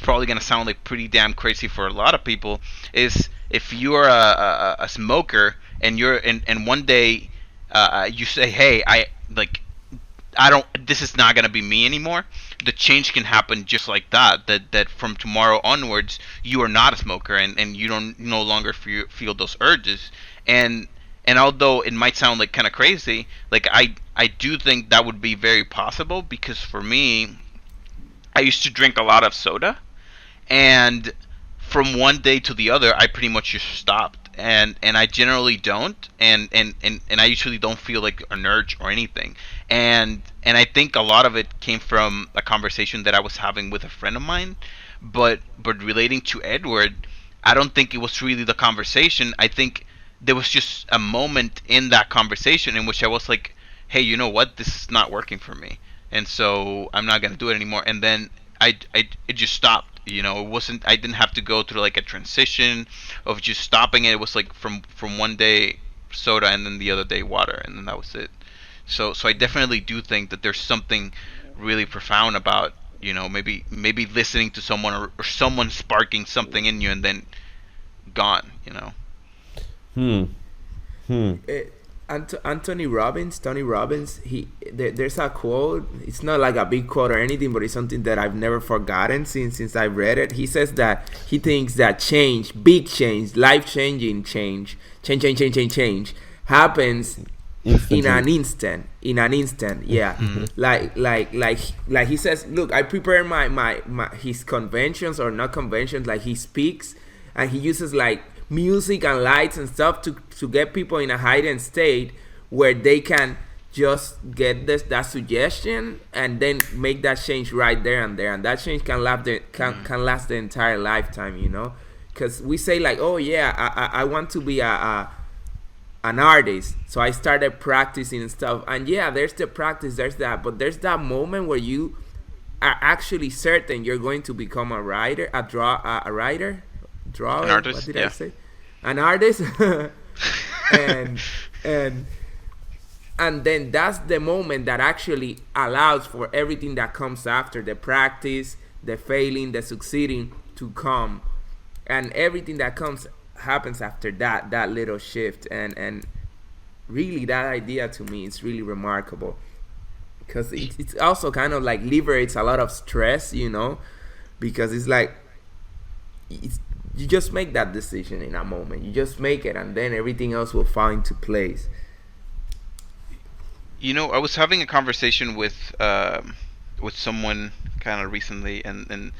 probably gonna sound like pretty damn crazy for a lot of people is if you're a smoker and and one day you say, hey, I don't. This is not gonna be me anymore. The change can happen just like that. That from tomorrow onwards, you are not a smoker, and you don't no longer feel those urges. And and although it might sound like kind of crazy, like I do think that would be very possible because for me, I used to drink a lot of soda, and from one day to the other, I pretty much just stopped. And I generally don't, and I usually don't feel like an urge or anything. And I think a lot of it came from a conversation that I was having with a friend of mine, but relating to Edward, I don't think it was really the conversation. I think there was just a moment in that conversation in which I was like, hey, you know what, this is not working for me, and so I'm not gonna do it anymore. And then it just stopped. You know, it wasn't. I didn't have to go through like a transition of just stopping it. It was like from one day soda and then the other day water, and then that was it. So I definitely do think that there's something really profound about, you know, maybe listening to someone, or someone sparking something in you and then gone. You know. Tony Robbins, there's a quote. It's not like a big quote or anything, but it's something that I've never forgotten since I read it. He says that he thinks that change, big change, life-changing change, happens Instantly. in an instant. Yeah. Like he says, look, I prepare my his conventions, or not conventions, like he speaks and he uses like music and lights and stuff to get people in a heightened state where they can just get that suggestion and then make that change right there, and that change can last the entire lifetime, you know. Because we say like, oh yeah, I want to be an artist, so I started practicing and stuff, and yeah, there's the practice, there's that, but there's that moment where you are actually certain you're going to become a writer, a writer, drawer. An artist, what did yeah. I say? An artist. and then that's the moment that actually allows for everything that comes after, the practice, the failing, the succeeding to come, and everything that happens after that little shift. And really, that idea to me is really remarkable, because it's also kind of like liberates a lot of stress, you know, because it's like you just make that decision in a moment. You just make it, and then everything else will fall into place. You know, I was having a conversation with someone kind of recently, and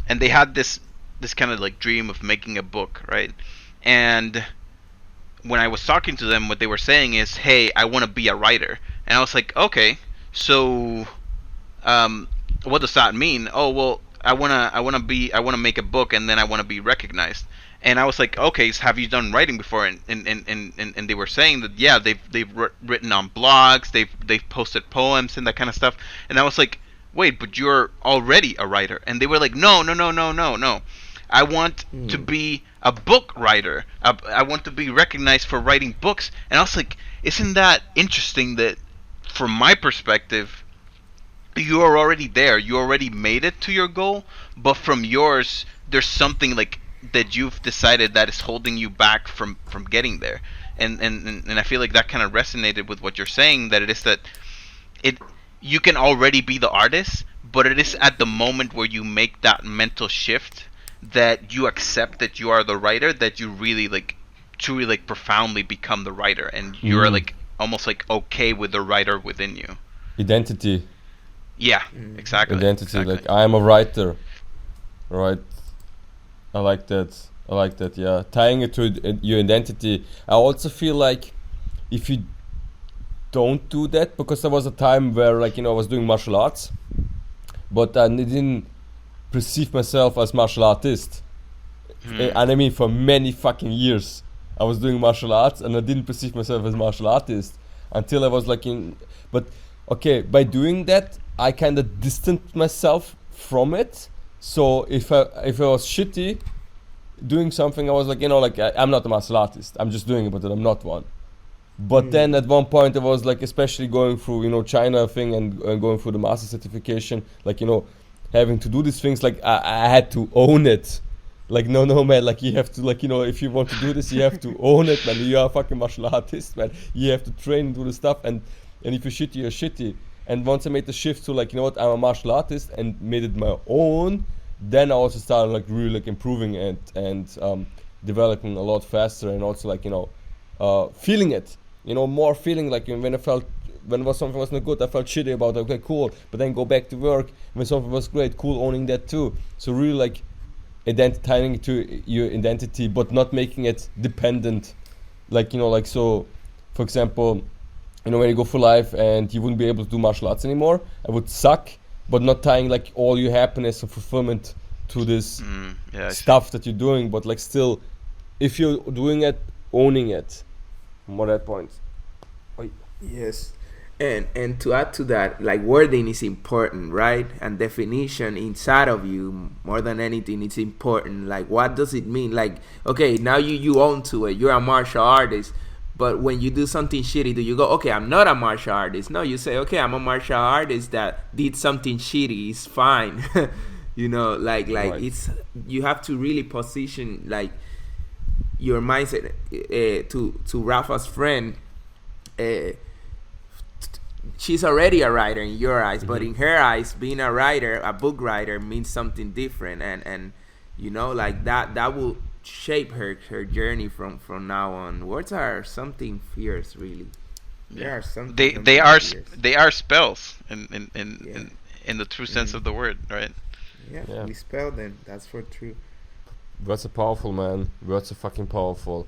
they had this kind of like dream of making a book, right? And when I was talking to them, what they were saying is, "Hey, I want to be a writer," and I was like, "Okay, so what does that mean?" "Oh, well, I wanna make a book, and then I wanna be recognized." And I was like, "Okay, so have you done writing before?" And they were saying that yeah, they've written on blogs, they've posted poems and that kind of stuff. And I was like, "Wait, but you're already a writer." And they were like, "No. I want to be a book writer. I want to be recognized for writing books." And I was like, "Isn't that interesting that from my perspective, you are already there. You already made it to your goal, but from yours, there's something like that you've decided that is holding you back from getting there." And I feel like that kind of resonated with what you're saying, that it is that you can already be the artist, but it is at the moment where you make that mental shift that you accept that you are the writer, that you really like truly like profoundly become the writer, and you're like almost like okay with the writer within you. Identity. Yeah, exactly. Identity. Exactly. Like, I am a writer, right? I like that. Yeah, tying it to your identity. I also feel like if you don't do that, because there was a time where, like, you know, I was doing martial arts, but I didn't perceive myself as martial artist. And I mean, for many fucking years I was doing martial arts and I didn't perceive myself as martial artist until I was like but okay, by doing that I kind of distanced myself from it. So if I was shitty doing something, I was like, you know, like I'm not a martial artist, I'm just doing it, but I'm not one. But then at one point I was like, especially going through, China thing and going through the master certification, like, having to do these things, like I had to own it. Like, no, man, like you have to, like, if you want to do this, you have to own it, man. You are a fucking martial artist, man. You have to train and do the stuff, and if you're shitty, you're shitty. And once I made the shift to, like, I'm a martial artist and made it my own, then I also started, like, really, like, improving it and developing a lot faster, and also, like, feeling it. More feeling, like, when something was not good, I felt shitty about it. Okay, cool, but then go back to work. When something was great, cool, owning that too. So really, like, tying it to your identity, but not making it dependent. Like, so, for example, when you go for life and you wouldn't be able to do martial arts anymore, it would suck, but not tying, like, all your happiness and fulfillment to this stuff that you're doing, but, like, still, if you're doing it, owning it. More that point. Yes. And to add to that, like, wording is important, right? And definition inside of you, more than anything, it's important. Like, what does it mean? Like, okay, now you own to it. You're a martial artist. But when you do something shitty, do you go, okay, I'm not a martial artist? No, you say, okay, I'm a martial artist that did something shitty. It's fine. Like right. It's, you have to really position, like, your mindset. To Rafa's friend, she's already a writer in your eyes, but in her eyes, being a writer, a book writer, means something different, and like that will shape her journey from now on. Words are something fierce, really. They are something. They are spells in the true sense of the word, right? Yeah, we spell them. That's for true. Words are powerful, man. Words are fucking powerful.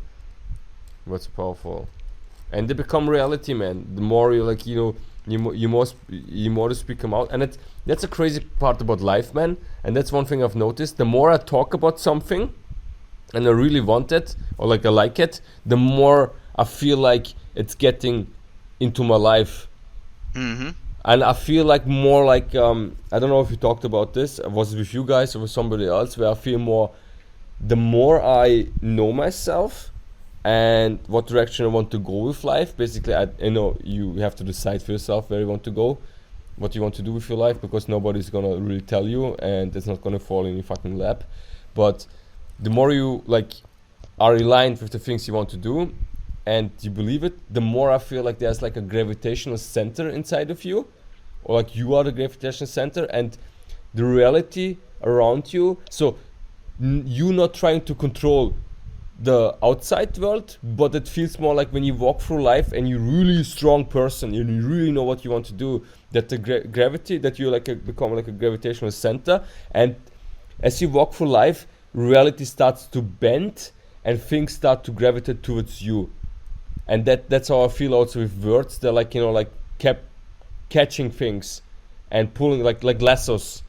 Words are powerful, and they become reality, man. The more you, like, you more to speak them out, and that's a crazy part about life, man. And that's one thing I've noticed. The more I talk about something, and I really want it, or like I like it, the more I feel like it's getting into my life. And I feel like more like I don't know if you talked about this. Was it with you guys or with somebody else? Where I feel more, the more I know myself and what direction I want to go with life. Basically, you have to decide for yourself where you want to go, what you want to do with your life, because nobody's gonna really tell you, and it's not gonna fall in your fucking lap. But the more you, like, are aligned with the things you want to do and you believe it, the more I feel like there's, like, a gravitational center inside of you, or like you are the gravitational center, and the reality around you. So you not trying to control the outside world, but it feels more like when you walk through life and you're really a strong person and you really know what you want to do, that the gravity, that you become like a gravitational center, and as you walk through life, reality starts to bend and things start to gravitate towards you. And that's how I feel also with words. They're like, kept catching things and pulling, like lassos,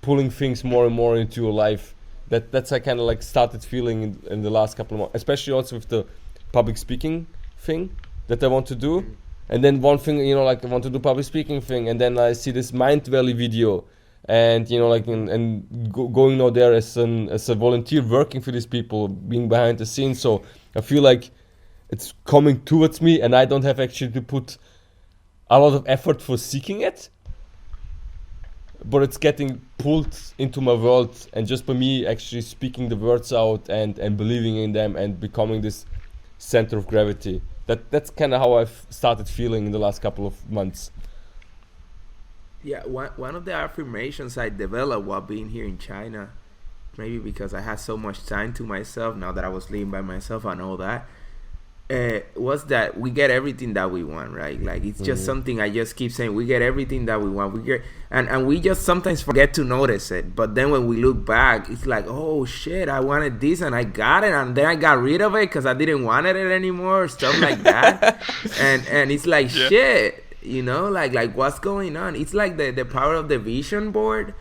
pulling things more and more into your life. That's I kind of like started feeling in the last couple of months, especially also with the public speaking thing that I want to do. And then one thing, like, I want to do public speaking thing, and then I see this Mind Valley video, and going out there as a volunteer, working for these people, being behind the scenes. So I feel like it's coming towards me, and I don't have actually to put a lot of effort for seeking it, but it's getting pulled into my world, and just by me actually speaking the words out and believing in them and becoming this center of gravity. That's kind of how I've started feeling in the last couple of months. Yeah, one of the affirmations I developed while being here in China, maybe because I had so much time to myself now that I was living by myself and all that, was that we get everything that we want, right? Like, it's just something I just keep saying. We get everything that we want. We get, and we just sometimes forget to notice it. But then when we look back, it's like, oh shit, I wanted this and I got it, and then I got rid of it because I didn't want it anymore, stuff like that. and it's like, shit, like what's going on? It's like the power of the vision board.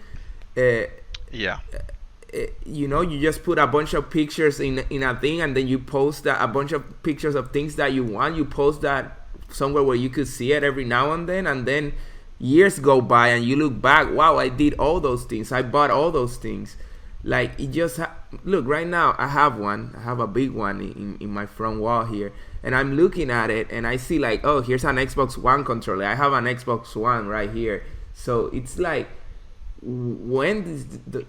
You just put a bunch of pictures in a thing, and then you post a bunch of pictures of things that you want. You post that somewhere where you could see it every now and then years go by and you look back, wow, I did all those things, I bought all those things. like it just look right now. I have one. I have a big one in my front wall here, and I'm looking at it, and I see like, oh, here's an Xbox One controller. I have an Xbox One right here. So it's like, when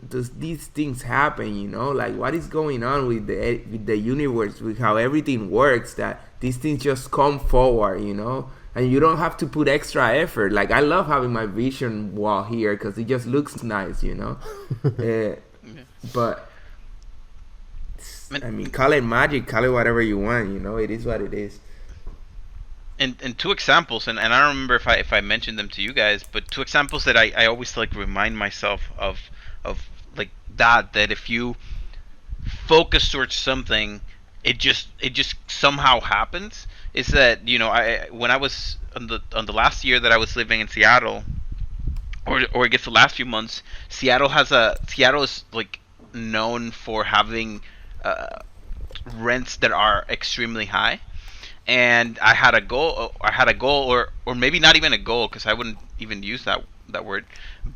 does these things happen? You know, like what is going on with the universe, with how everything works? That these things just come forward, you know, and you don't have to put extra effort. Like I love having my vision wall here because it just looks nice, you know. But I mean, call it magic, call it whatever you want. You know, it is what it is. And two examples, and I don't remember if I mentioned them to you guys, but two examples that I always like remind myself of like that if you focus towards something, it just somehow happens. Is that, you know, when I was on the last year that I was living in Seattle, or I guess the last few months, Seattle is like known for having rents that are extremely high. And I had a goal, or maybe not even a goal, because I wouldn't even use that word.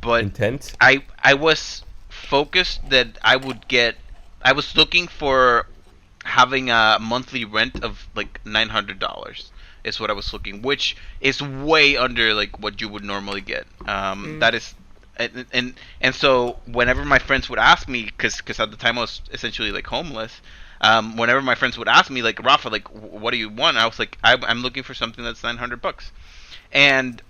But intent. I was focused that I was looking for having a monthly rent of like $900 is what I was looking, which is way under like what you would normally get. That is, and so whenever my friends would ask me, because at the time I was essentially like homeless. Whenever my friends would ask me, like, Rafa, like, what do you want? I was like, I'm looking for something that's $900. And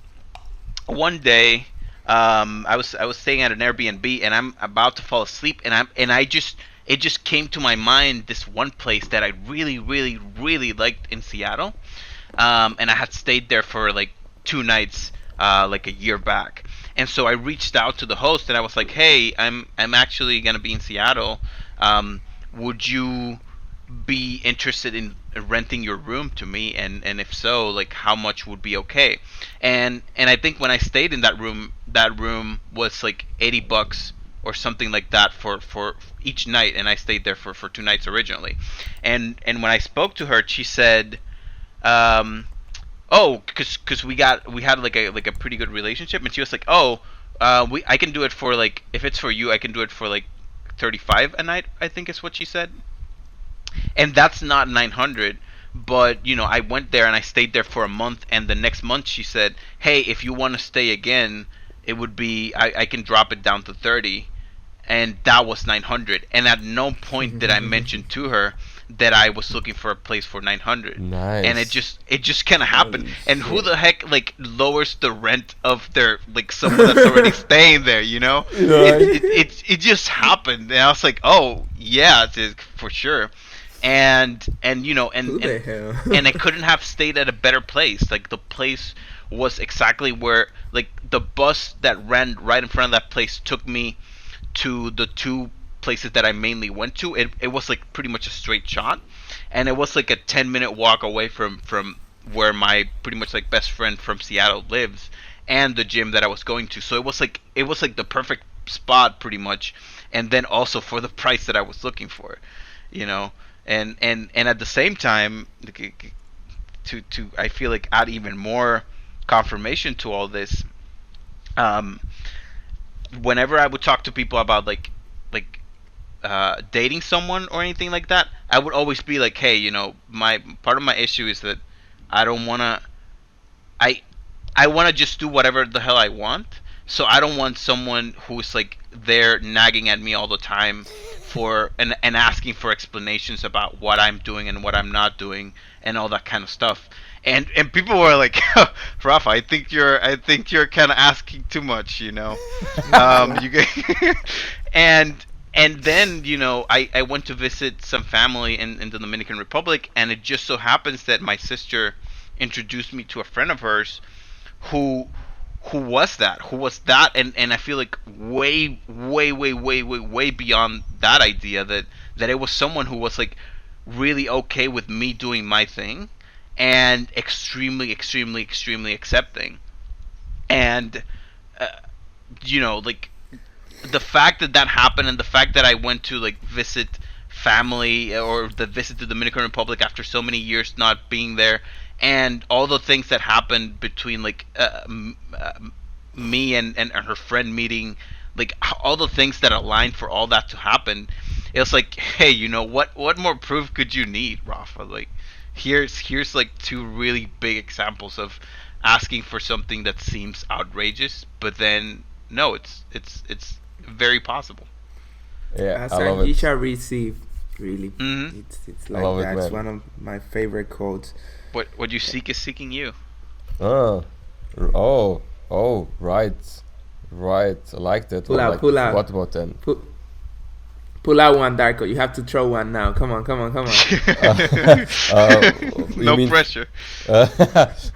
one day, I was staying at an Airbnb, and I'm about to fall asleep, and it just came to my mind this one place that I really, really, really liked in Seattle, and I had stayed there for like 2 nights, like a year back. And so I reached out to the host, and I was like, hey, I'm actually gonna be in Seattle. Would you be interested in renting your room to me, and if so, like, how much would be okay? And I think when I stayed in that room was like $80 or something like that for each night, and I stayed there for 2 nights originally. And when I spoke to her, she said, oh, because we had like a pretty good relationship, and she was like, oh, I can do it for, like, if it's for you, I can do it for like $35 a night, I think is what she said. And that's not 900, but, you know, I went there and I stayed there for a month, and the next month she said, hey, if you want to stay again, it would be, I can drop it down to 30, and that was 900. And at no point did I mention to her that I was looking for a place for 900. Nice. And it just kind of happened. Holy and shit. who the heck, like, lowers the rent of their, like, someone that's already staying there, you know? It just happened, and I was like, oh yeah, for sure. And you know, Who the hell? and I couldn't have stayed at a better place. Like, the place was exactly where, like, the bus that ran right in front of that place took me to the 2 places that I mainly went to. It was like pretty much a straight shot, and it was like a 10-minute walk away from where my pretty much like best friend from Seattle lives, and the gym that I was going to. So it was like the perfect spot pretty much, and then also for the price that I was looking for, you know. And at the same time, to I feel like add even more confirmation to all this, whenever I would talk to people about like dating someone or anything like that, I would always be like, hey, you know, my part of my issue is that I don't wanna, I wanna just do whatever the hell I want. So I don't want someone who's like there nagging at me all the time for and asking for explanations about what I'm doing and what I'm not doing and all that kind of stuff. And people were like, Rafa, I think you're kind of asking too much, you know. And then, you know, I went to visit some family in the Dominican Republic, and it just so happens that my sister introduced me to a friend of hers who was that, and I feel like way beyond that idea, that it was someone who was like really okay with me doing my thing, and extremely accepting. And you know, like, the fact that happened, and the fact that I went to like visit family, or the visit to the Dominican Republic after so many years not being there, and all the things that happened between like me and her friend meeting like all the things that aligned for all that to happen. It's like, hey, you know what more proof could you need, Rafa? Like, here's like two really big examples of asking for something that seems outrageous, but then no, it's very possible. Yeah, Ask I love and you it. shall receive. Really, Mm-hmm. it's I like love it, that. It's man. one of my favorite quotes. What you seek is seeking you. Ah, right, right. I like that. Pull Well, out, like, pull out, what about then? pull, pull out one, Darko. You have to throw one now. Come on, come on, come on. Uh, you No mean pressure.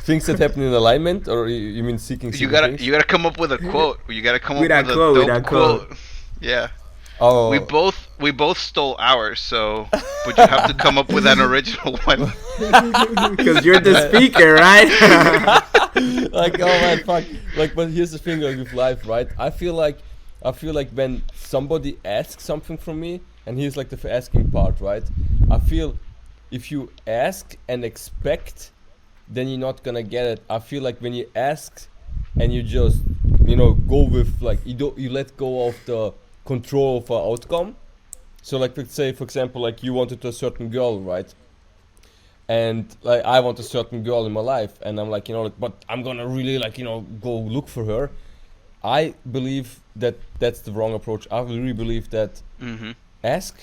things that happen in alignment, or you mean seeking You certain gotta things? you gotta come up with a quote. You gotta come With up a with a quote, with dope a quote. quote. Yeah. We Oh, both stole ours, so but you have to come up with an original one. Because you're the speaker, right? like oh man, fuck. Like, but here's the thing, like with life, right? I feel like when somebody asks something from me, and here's like the asking part, right? I feel if you ask and expect, then you're not gonna get it. I feel like when you ask and you just go with like you let go of the control of an outcome. So like let's say for example like you wanted a certain girl, right? And like I want a certain girl in my life, and I'm like like, but I'm gonna really like go look for her. I believe that that's the wrong approach. I really believe that Mm-hmm. ask,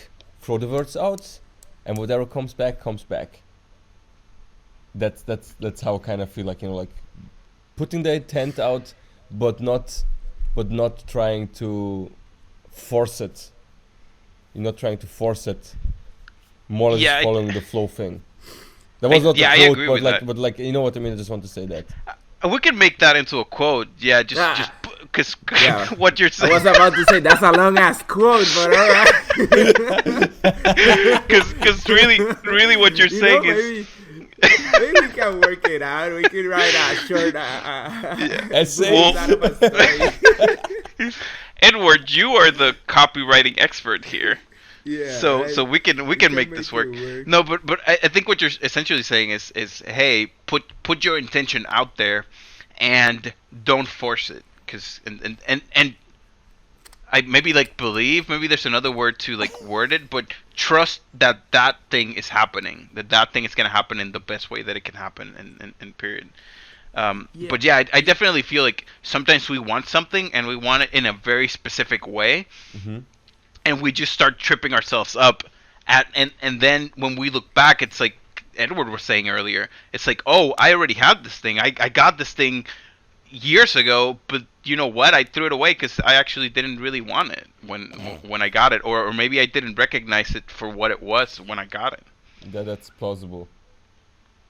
throw the words out, and whatever comes back comes back. That's how I kind of feel like like putting the intent out, but not trying to force it. You're not trying to force it. More or less Yeah, following the flow thing. That was not yeah, I a quote, agree but with like, that. but like, you know what I mean. I just want to say that. We could make that into a quote. Yeah, just Ah. because Yeah. what you're I saying. was about to say that's a long ass quote, but alright. Because really what you're saying is. Maybe we can work it out. We can write a short Essay. Well- out of a story. Edward, you are the copywriting expert here. Yeah. So right? so we can make this work. it work. No, but I think what you're essentially saying is hey, put your intention out there, and don't force it. Cause and I maybe like believe, maybe there's another word to like word it, but trust that thing is happening, that thing is gonna happen in the best way that it can happen, and period. Yeah. But yeah, I definitely feel like sometimes we want something and we want it in a very specific way, Mm-hmm. and we just start tripping ourselves up and then when we look back, it's like Edward was saying earlier, it's like, oh, I already had this thing, I got this thing years ago, but you know what, I threw it away because I actually didn't really want it when I got it, or maybe I didn't recognize it for what it was when I got it. That's plausible.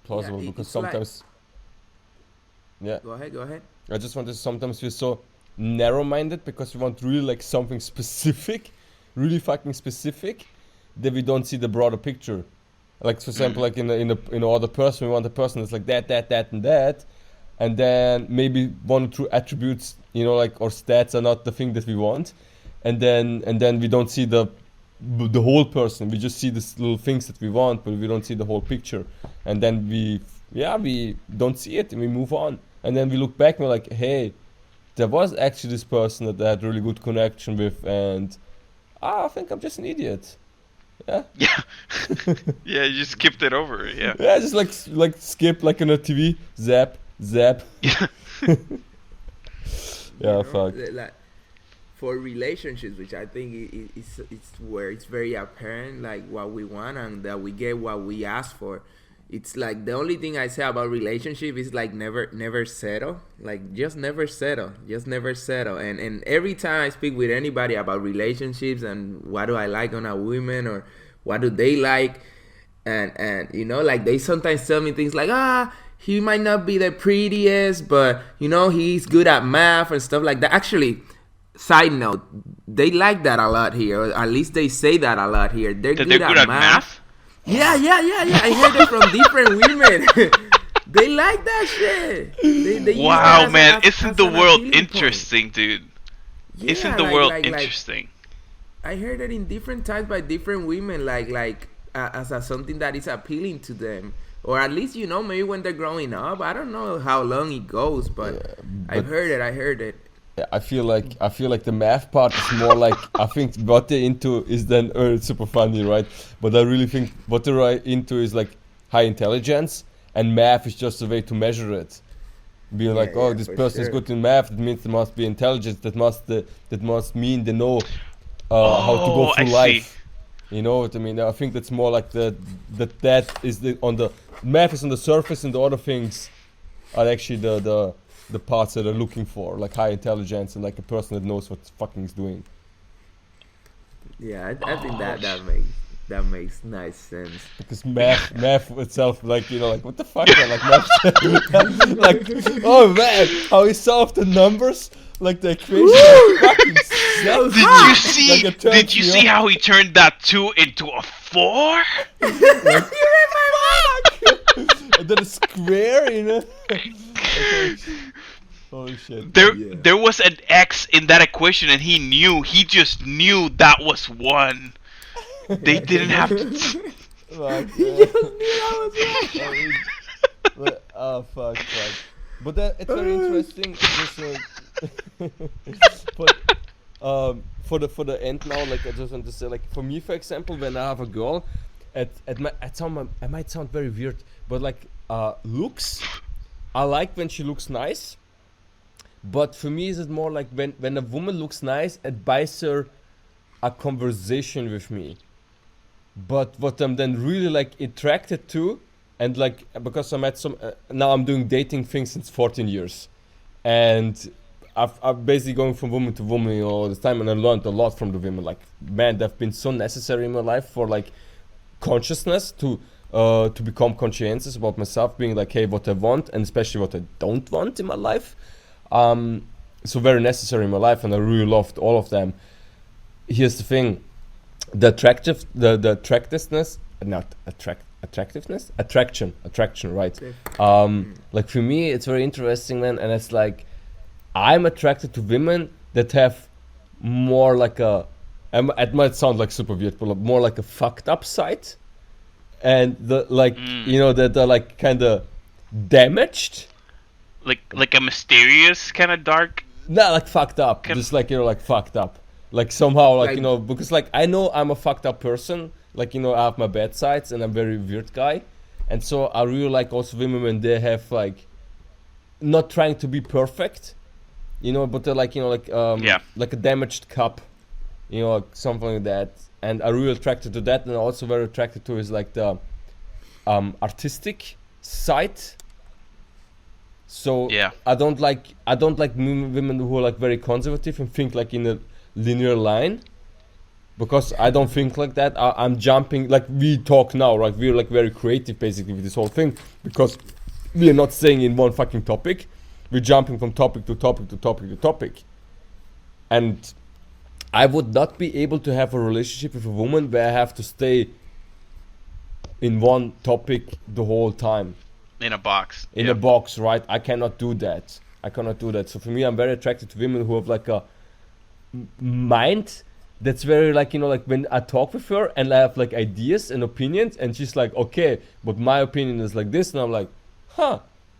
Plausible Yeah, because it's like- sometimes. Yeah, Go ahead. I just want to. Sometimes we're so narrow-minded because we want really like something specific, really fucking specific, that we don't see the broader picture. Like for example, like in a other person, we want a person that's like that, and then maybe one or two attributes, like or stats are not the thing that we want, and then we don't see the whole person. We just see these little things that we want, but we don't see the whole picture, and then we don't see it, and we move on, and then we look back and we're like, hey, there was actually this person that I had really good connection with, and I think I'm just an idiot. Yeah. Yeah. Yeah, you just skipped it over. Yeah. Yeah, just like skip like on a TV, zap. Yeah. Yeah, fuck. Like, for relationships, which I think it's where it's very apparent, like what we want and that we get what we ask for. It's like the only thing I say about relationship is like never settle. Like just never settle. And every time I speak with anybody about relationships and what do I like on a woman or what do they like, and like they sometimes tell me things like, he might not be the prettiest, but he's good at math and stuff like that. Actually, side note, they like that a lot here, or at least they say that a lot here. They're That good they're good at at math. math? Yeah. I heard it from different women. They like that shit. They use that Wow, as man, as isn't the an world appealing point. interesting, dude? Yeah, Isn't the world interesting? I heard it in different times by different women, as something that is appealing to them, or at least maybe when they're growing up. I don't know how long it goes, but Yeah, I heard it. I feel like the math part is more like, I think what they're into is then it's super funny, right? But I really think what they're into is like high intelligence, and math is just a way to measure it. Being like, oh, this person is good in math, that means they must be intelligent. That must mean they know how to go through life. You know what I mean? I think that's more like that is on the math is on the surface, and the other things are actually the parts that are looking for, like high intelligence and like a person that knows what fucking is doing. Yeah, I think that makes nice sense. Because math itself, like, you know, like, what the fuck, man? Like, math, like, oh man, how he solved the numbers, like the equation. Fucking did you see how he turned that 2 into a 4? Like, and then a square, you know. Holy shit. There was an X in that equation, and he just knew that was 1. They didn't have to. Like, He just knew that was wrong. Oh fuck. But it's very interesting. But for the end now, like, I just want to say, like, for me, for example, when I have a girl, it might sound very weird, but like looks, I like when she looks nice. But for me, is it more like when a woman looks nice, it buys her a conversation with me. But what I'm then really like attracted to, and like, because I met some now I'm doing dating things since 14 years, and I've basically going from woman to woman, you know, all this time, and I learned a lot from the women. Like, man, they've been so necessary in my life for like consciousness to become conscientious about myself, being like, hey, what I want, and especially what I don't want in my life. So very necessary in my life, and I really loved all of them. Here's the thing. The attractiveness, attraction, right? Like, for me, it's very interesting, man, and it's like, I'm attracted to women that have more like it might sound like super weird, but more like a fucked up side, and you know, that they're like kind of damaged, like a mysterious kind of dark. Not like fucked up, just like, you know, like fucked up. Like, somehow, like, you know, because like I know I'm a fucked up person, like, you know, I have my bad sides, and I'm a very weird guy, and so I really like also women when they have like not trying to be perfect, you know, but they're like, you know, like like a damaged cup, you know, like something like that. And I'm really attracted to that, and also very attracted to is like the artistic side. So I don't like women who are like very conservative and think like in a linear line, because I don't think like that. I'm jumping, like we talk now, right? We're like very creative basically with this whole thing, because we are not staying in one fucking topic. We're jumping from topic to topic to topic to topic. And I would not be able to have a relationship with a woman where I have to stay in one topic the whole time. In a box. In a box, right? I cannot do that. So for me, I'm very attracted to women who have like a mind that's very like, you know, like when I talk with her and I have like ideas and opinions, and she's like, okay, but my opinion is like this, and I'm like, huh,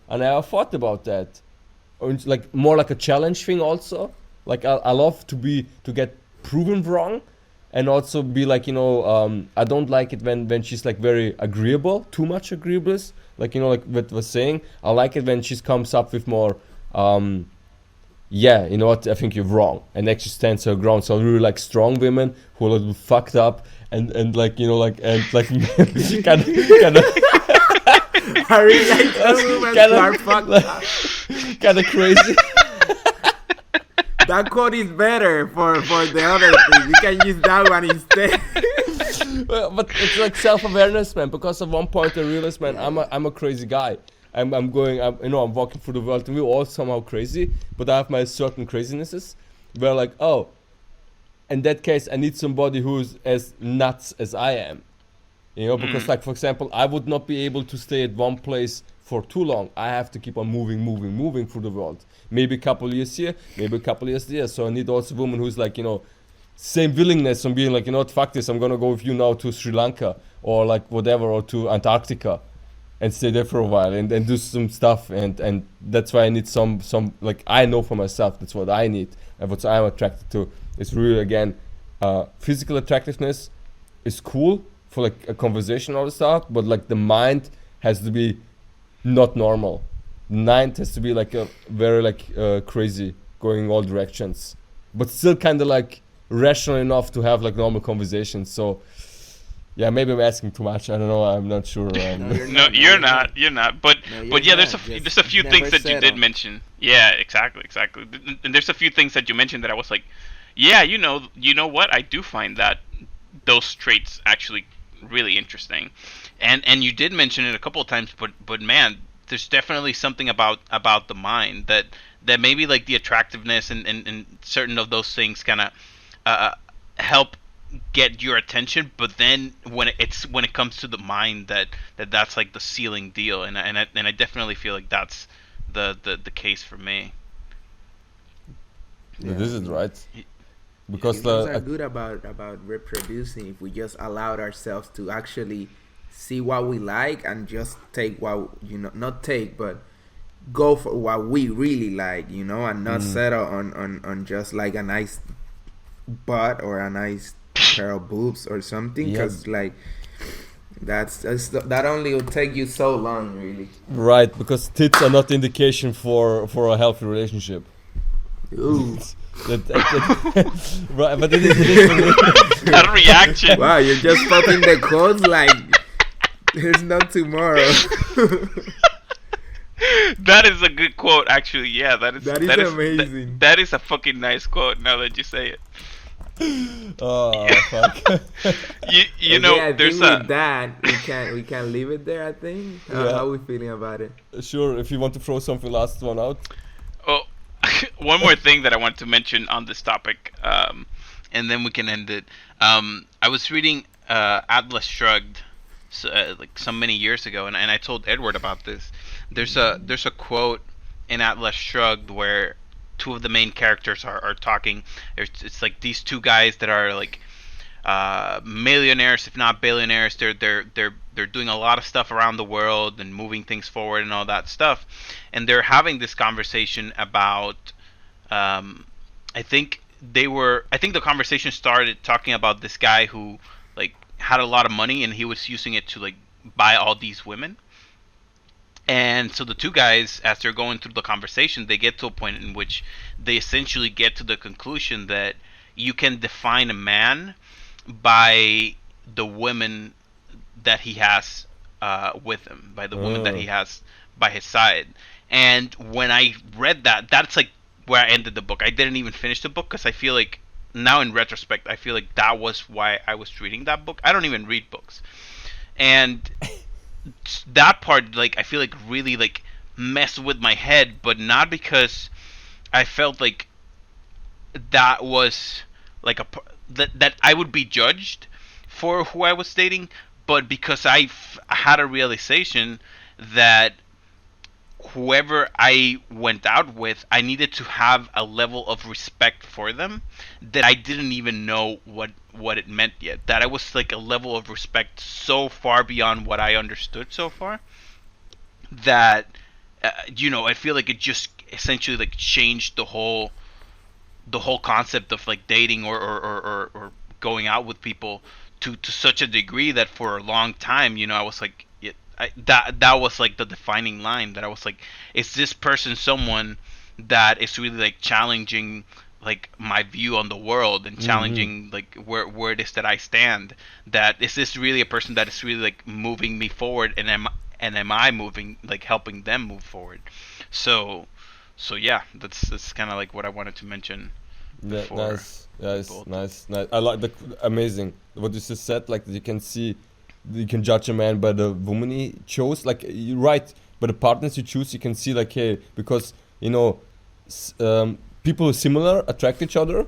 and I never thought about that. Or it's like more like a challenge thing also. Like, I love to get proven wrong, and also be like, you know, I don't like it when she's like very agreeable, too much agreeableness. Like, you know, like what was saying, I like it when she comes up with more, you know what, I think you're wrong, and actually stands her ground. So I really like strong women who are like fucked up and like, you know, like, and like kind of I really like those women who are fucked up. Kind of crazy. That quote is better for the other thing. You can use that one instead. Well, but it's like self-awareness, man. Because at one point I realized, man, I'm a crazy guy. I'm walking through the world, and we're all somehow crazy. But I have my certain crazinesses, where like, oh, in that case, I need somebody who's as nuts as I am. You know, because like, for example, I would not be able to stay at one place for too long. I have to keep on moving through the world. Maybe a couple years here, maybe a couple years there. So I need also a woman who's like, you know, same willingness on being like, you know what, fuck this, I'm gonna go with you now to Sri Lanka or like whatever, or to Antarctica. and stay there for a while and do some stuff, and that's why I need some like, I know for myself that's what I need and what I'm attracted to. It's really, again, physical attractiveness is cool for like a conversation, all the stuff, but like the mind has to be not normal. The mind has to be like a very like crazy, going in all directions, but still kind of like rational enough to have like normal conversations. So yeah, maybe I'm asking too much. I don't know. I'm not sure. No, you're not. You're not. But yeah, there's a few things that you did mention. Yeah, exactly. And there's a few things that you mentioned that I was like, yeah, you know what? I do find that those traits actually really interesting. And you did mention it a couple of times, but man, there's definitely something about the mind that maybe like the attractiveness and certain of those things kind of help get your attention, but then when it comes to the mind, that's like the ceiling deal, and I definitely feel like that's the case for me. Yeah. This is right, because humans are good about reproducing if we just allowed ourselves to actually see what we like and just take what, not take, but go for what we really like, and not settle on just like a nice butt or a nice pair of boobs or something, because like that only will take you so long, really. Right, because tits are not indication for a healthy relationship. Ooh. Right, but it is That reaction. Wow, you're just popping the quotes like there's no tomorrow. That is a good quote, actually. Yeah, that is amazing. That is a fucking nice quote. Now that you say it. Oh fuck. you know, I there's think with that we can leave it there. I think. How are we feeling about it? Sure. If you want to throw something last one out. Oh, one more thing that I want to mention on this topic, and then we can end it. I was reading Atlas Shrugged, like so many years ago, and I told Edward about this. There's a quote in Atlas Shrugged where two of the main characters are talking. It's like these two guys that are like millionaires, if not billionaires. They're doing a lot of stuff around the world and moving things forward and all that stuff. And they're having this conversation about. I think the conversation started talking about this guy who like had a lot of money and he was using it to like buy all these women. And so the two guys, as they're going through the conversation, they get to a point in which they essentially get to the conclusion that you can define a man by the women that he has with him, by the women that he has by his side. And when I read that, that's like where I ended the book. I didn't even finish the book because I feel like now in retrospect, I feel like that was why I was reading that book. I don't even read books. And that part, like, I feel like really like messed with my head, but not because I felt like that was like that I would be judged for who I was dating, but because I had a realization that whoever I went out with, I needed to have a level of respect for them that I didn't even know what it meant yet. That I was like a level of respect so far beyond what I understood so far that I feel like it just essentially like changed the whole concept of like dating or going out with people to such a degree that for a long time, I was like, that was like the defining line, that I was like, is this person someone that is really like challenging like my view on the world and challenging like where it is that I stand? That is this really a person that is really like moving me forward, and am I moving, like helping them move forward? So yeah, that's kind of like what I wanted to mention. Yeah, nice. I like the amazing what you just said. Like you can judge a man by the woman he chose. Like you're right, but the partners you choose, you can see like, hey, because people who are similar attract each other,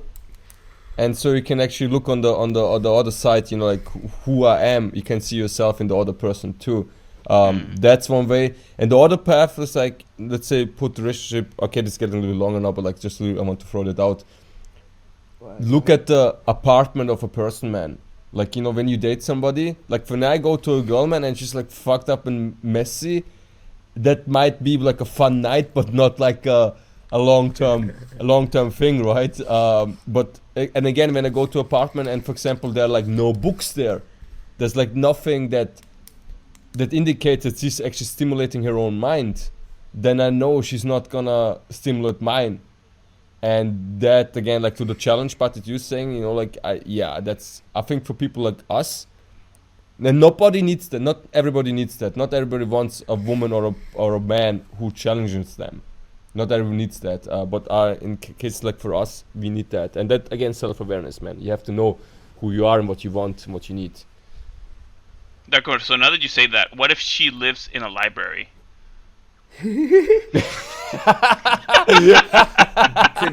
and so you can actually look on the other side. Like who I am. You can see yourself in the other person too. That's one way, and the other path is like, let's say, put the relationship. Okay, this is getting a little longer now, but like I want to throw that out. Look at the apartment of a person, man. Like, you know, when you date somebody, like when I go to a girl, man, and she's like fucked up and messy, that might be like a fun night, but not like a long term thing, right? But and again, when I go to apartment and, for example, there are like no books there, there's like nothing that indicates that she's actually stimulating her own mind, then I know she's not gonna stimulate mine. And that, again, like to the challenge part that you're saying, you know, like, I think for people like us, then nobody needs that. Not everybody needs that. Not everybody wants a woman or a man who challenges them. Not everyone needs that. But in case like for us, we need that. And that, again, self-awareness, man. You have to know who you are and what you want and what you need. D'accord. So now that you say that, what if she lives in a library?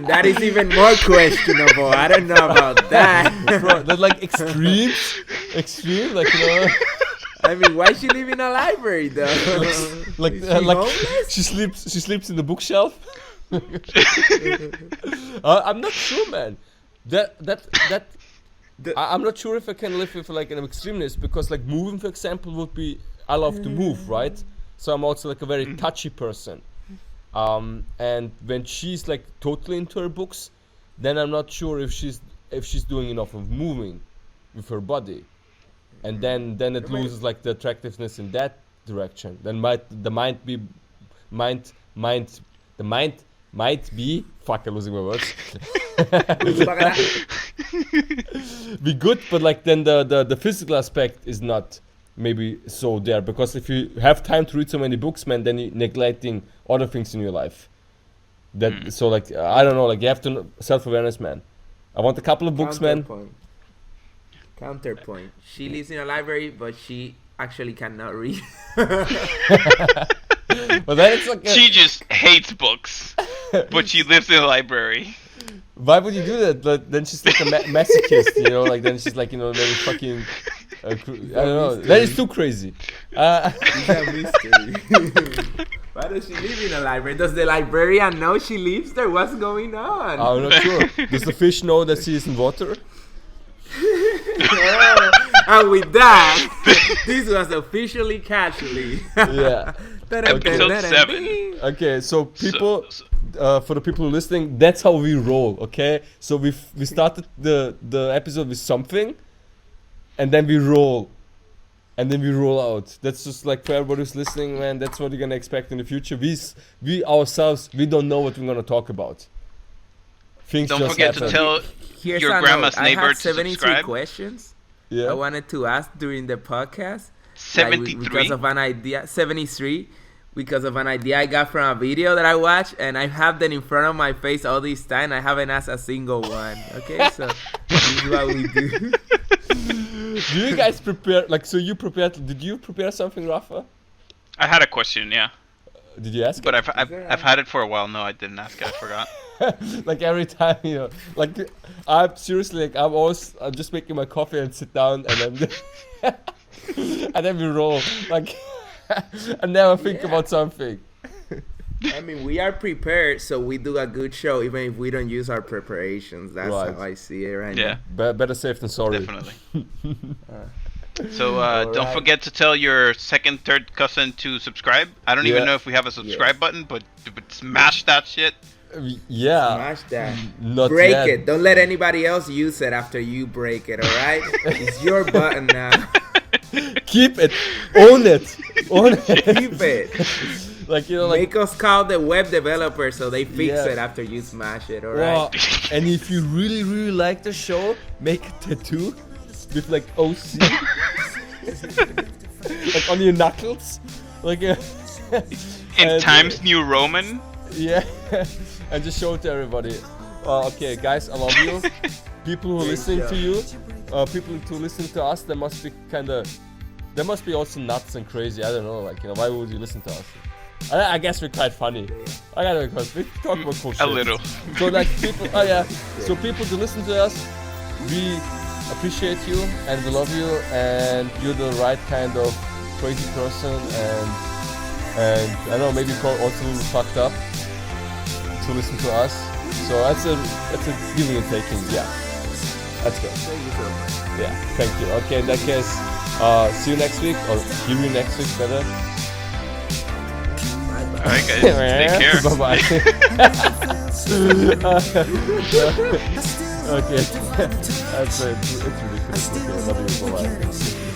That is even more questionable. I don't know about that. Bro, that's like extreme, like, you know. I mean, why she live in a library though? like she sleeps in the bookshelf. I'm not sure, man. I'm not sure if I can live with like an extremeness, because like moving, for example, would be, I love to move, right? So I'm also like a very touchy person. And when she's like totally into her books, then I'm not sure if she's doing enough of moving with her body, and then it loses like the attractiveness in that direction. Then the mind might be fuck, I'm losing my words. Be good, but like then the physical aspect is not maybe so there, because if you have time to read so many books, man, then you're neglecting other things in your life. So like I don't know, like you have to know self-awareness, man. I want a couple of books, man. Counterpoint. She lives in a library, but she actually cannot read. But then it's like she just hates books, but she lives in a library. Why would you do that? Like, then she's like a masochist, you know? Like then she's like, you know, very fucking. I don't know. That is too crazy. It's a mystery. Why does she live in a library? Does the librarian know she lives there? What's going on? I'm not sure. Does the fish know that she is in water? And with that, this was officially casually. Yeah. Episode 7. Okay, so people, for the people listening, that's how we roll. Okay, so we started the episode with something, and then we roll, and then we roll out. That's just like for everybody who's listening, man. That's what you're gonna expect in the future. We ourselves, we don't know what we're gonna talk about. Things don't just forget happen. to tell Here's your grandma's note. neighbor I had to 73 subscribe. questions Yeah. I wanted to ask during the podcast. 73? Because of an idea. 73. Because of an idea I got from a video that I watched, and I have that in front of my face all this time. I haven't asked a single one. Okay, so this is what we do. Do you guys prepare? Like, so you prepared? Did you prepare something, Rafa? I had a question, yeah, Did you ask? but I've had it for a while. No, I didn't ask it. I forgot. Like every time, you know, like I'm seriously, like I'm just making my coffee and sit down, and then and then we roll. Like I never think about something. I mean, we are prepared, so we do a good show, even if we don't use our preparations. That's Right. how I see it right Yeah, Better safe than sorry. definitely. So Alright. don't forget to tell your second, third cousin to subscribe. I don't Yeah. even know if we have a subscribe button, but smash that shit. Yeah. Smash that. Not Break yet. it. Don't let anybody else use it after you break it, alright? It's your button now. Keep it. Own it. Own it. Keep it. Like, you know, like. Make us call the web developer so they fix Yeah. it after you smash it, Well, alright? and if you really, really like the show, make a tattoo with like OC, like on your knuckles, like In and, Times New Roman. yeah, and just show it to everybody. Okay, guys, I love you. People who are listening to you, people who listen to us, they must be also nuts and crazy. I don't know, like, you know, why would you listen to us? I guess we're quite funny. I gotta because we talk about cool shit. A little. So like people, so people to listen to us, we appreciate you and we love you, and you're the right kind of crazy person, and I don't know, maybe also a little fucked up to listen to us. So that's a giving and taking, yeah. Let's go. Thank you so much. Yeah, thank you. Okay, in that case, see you next week, or hear you next week better. Bye-bye. All right, guys. Take care. Bye bye. Okay, that's it. It's ridiculous. Okay, love you. Bye bye.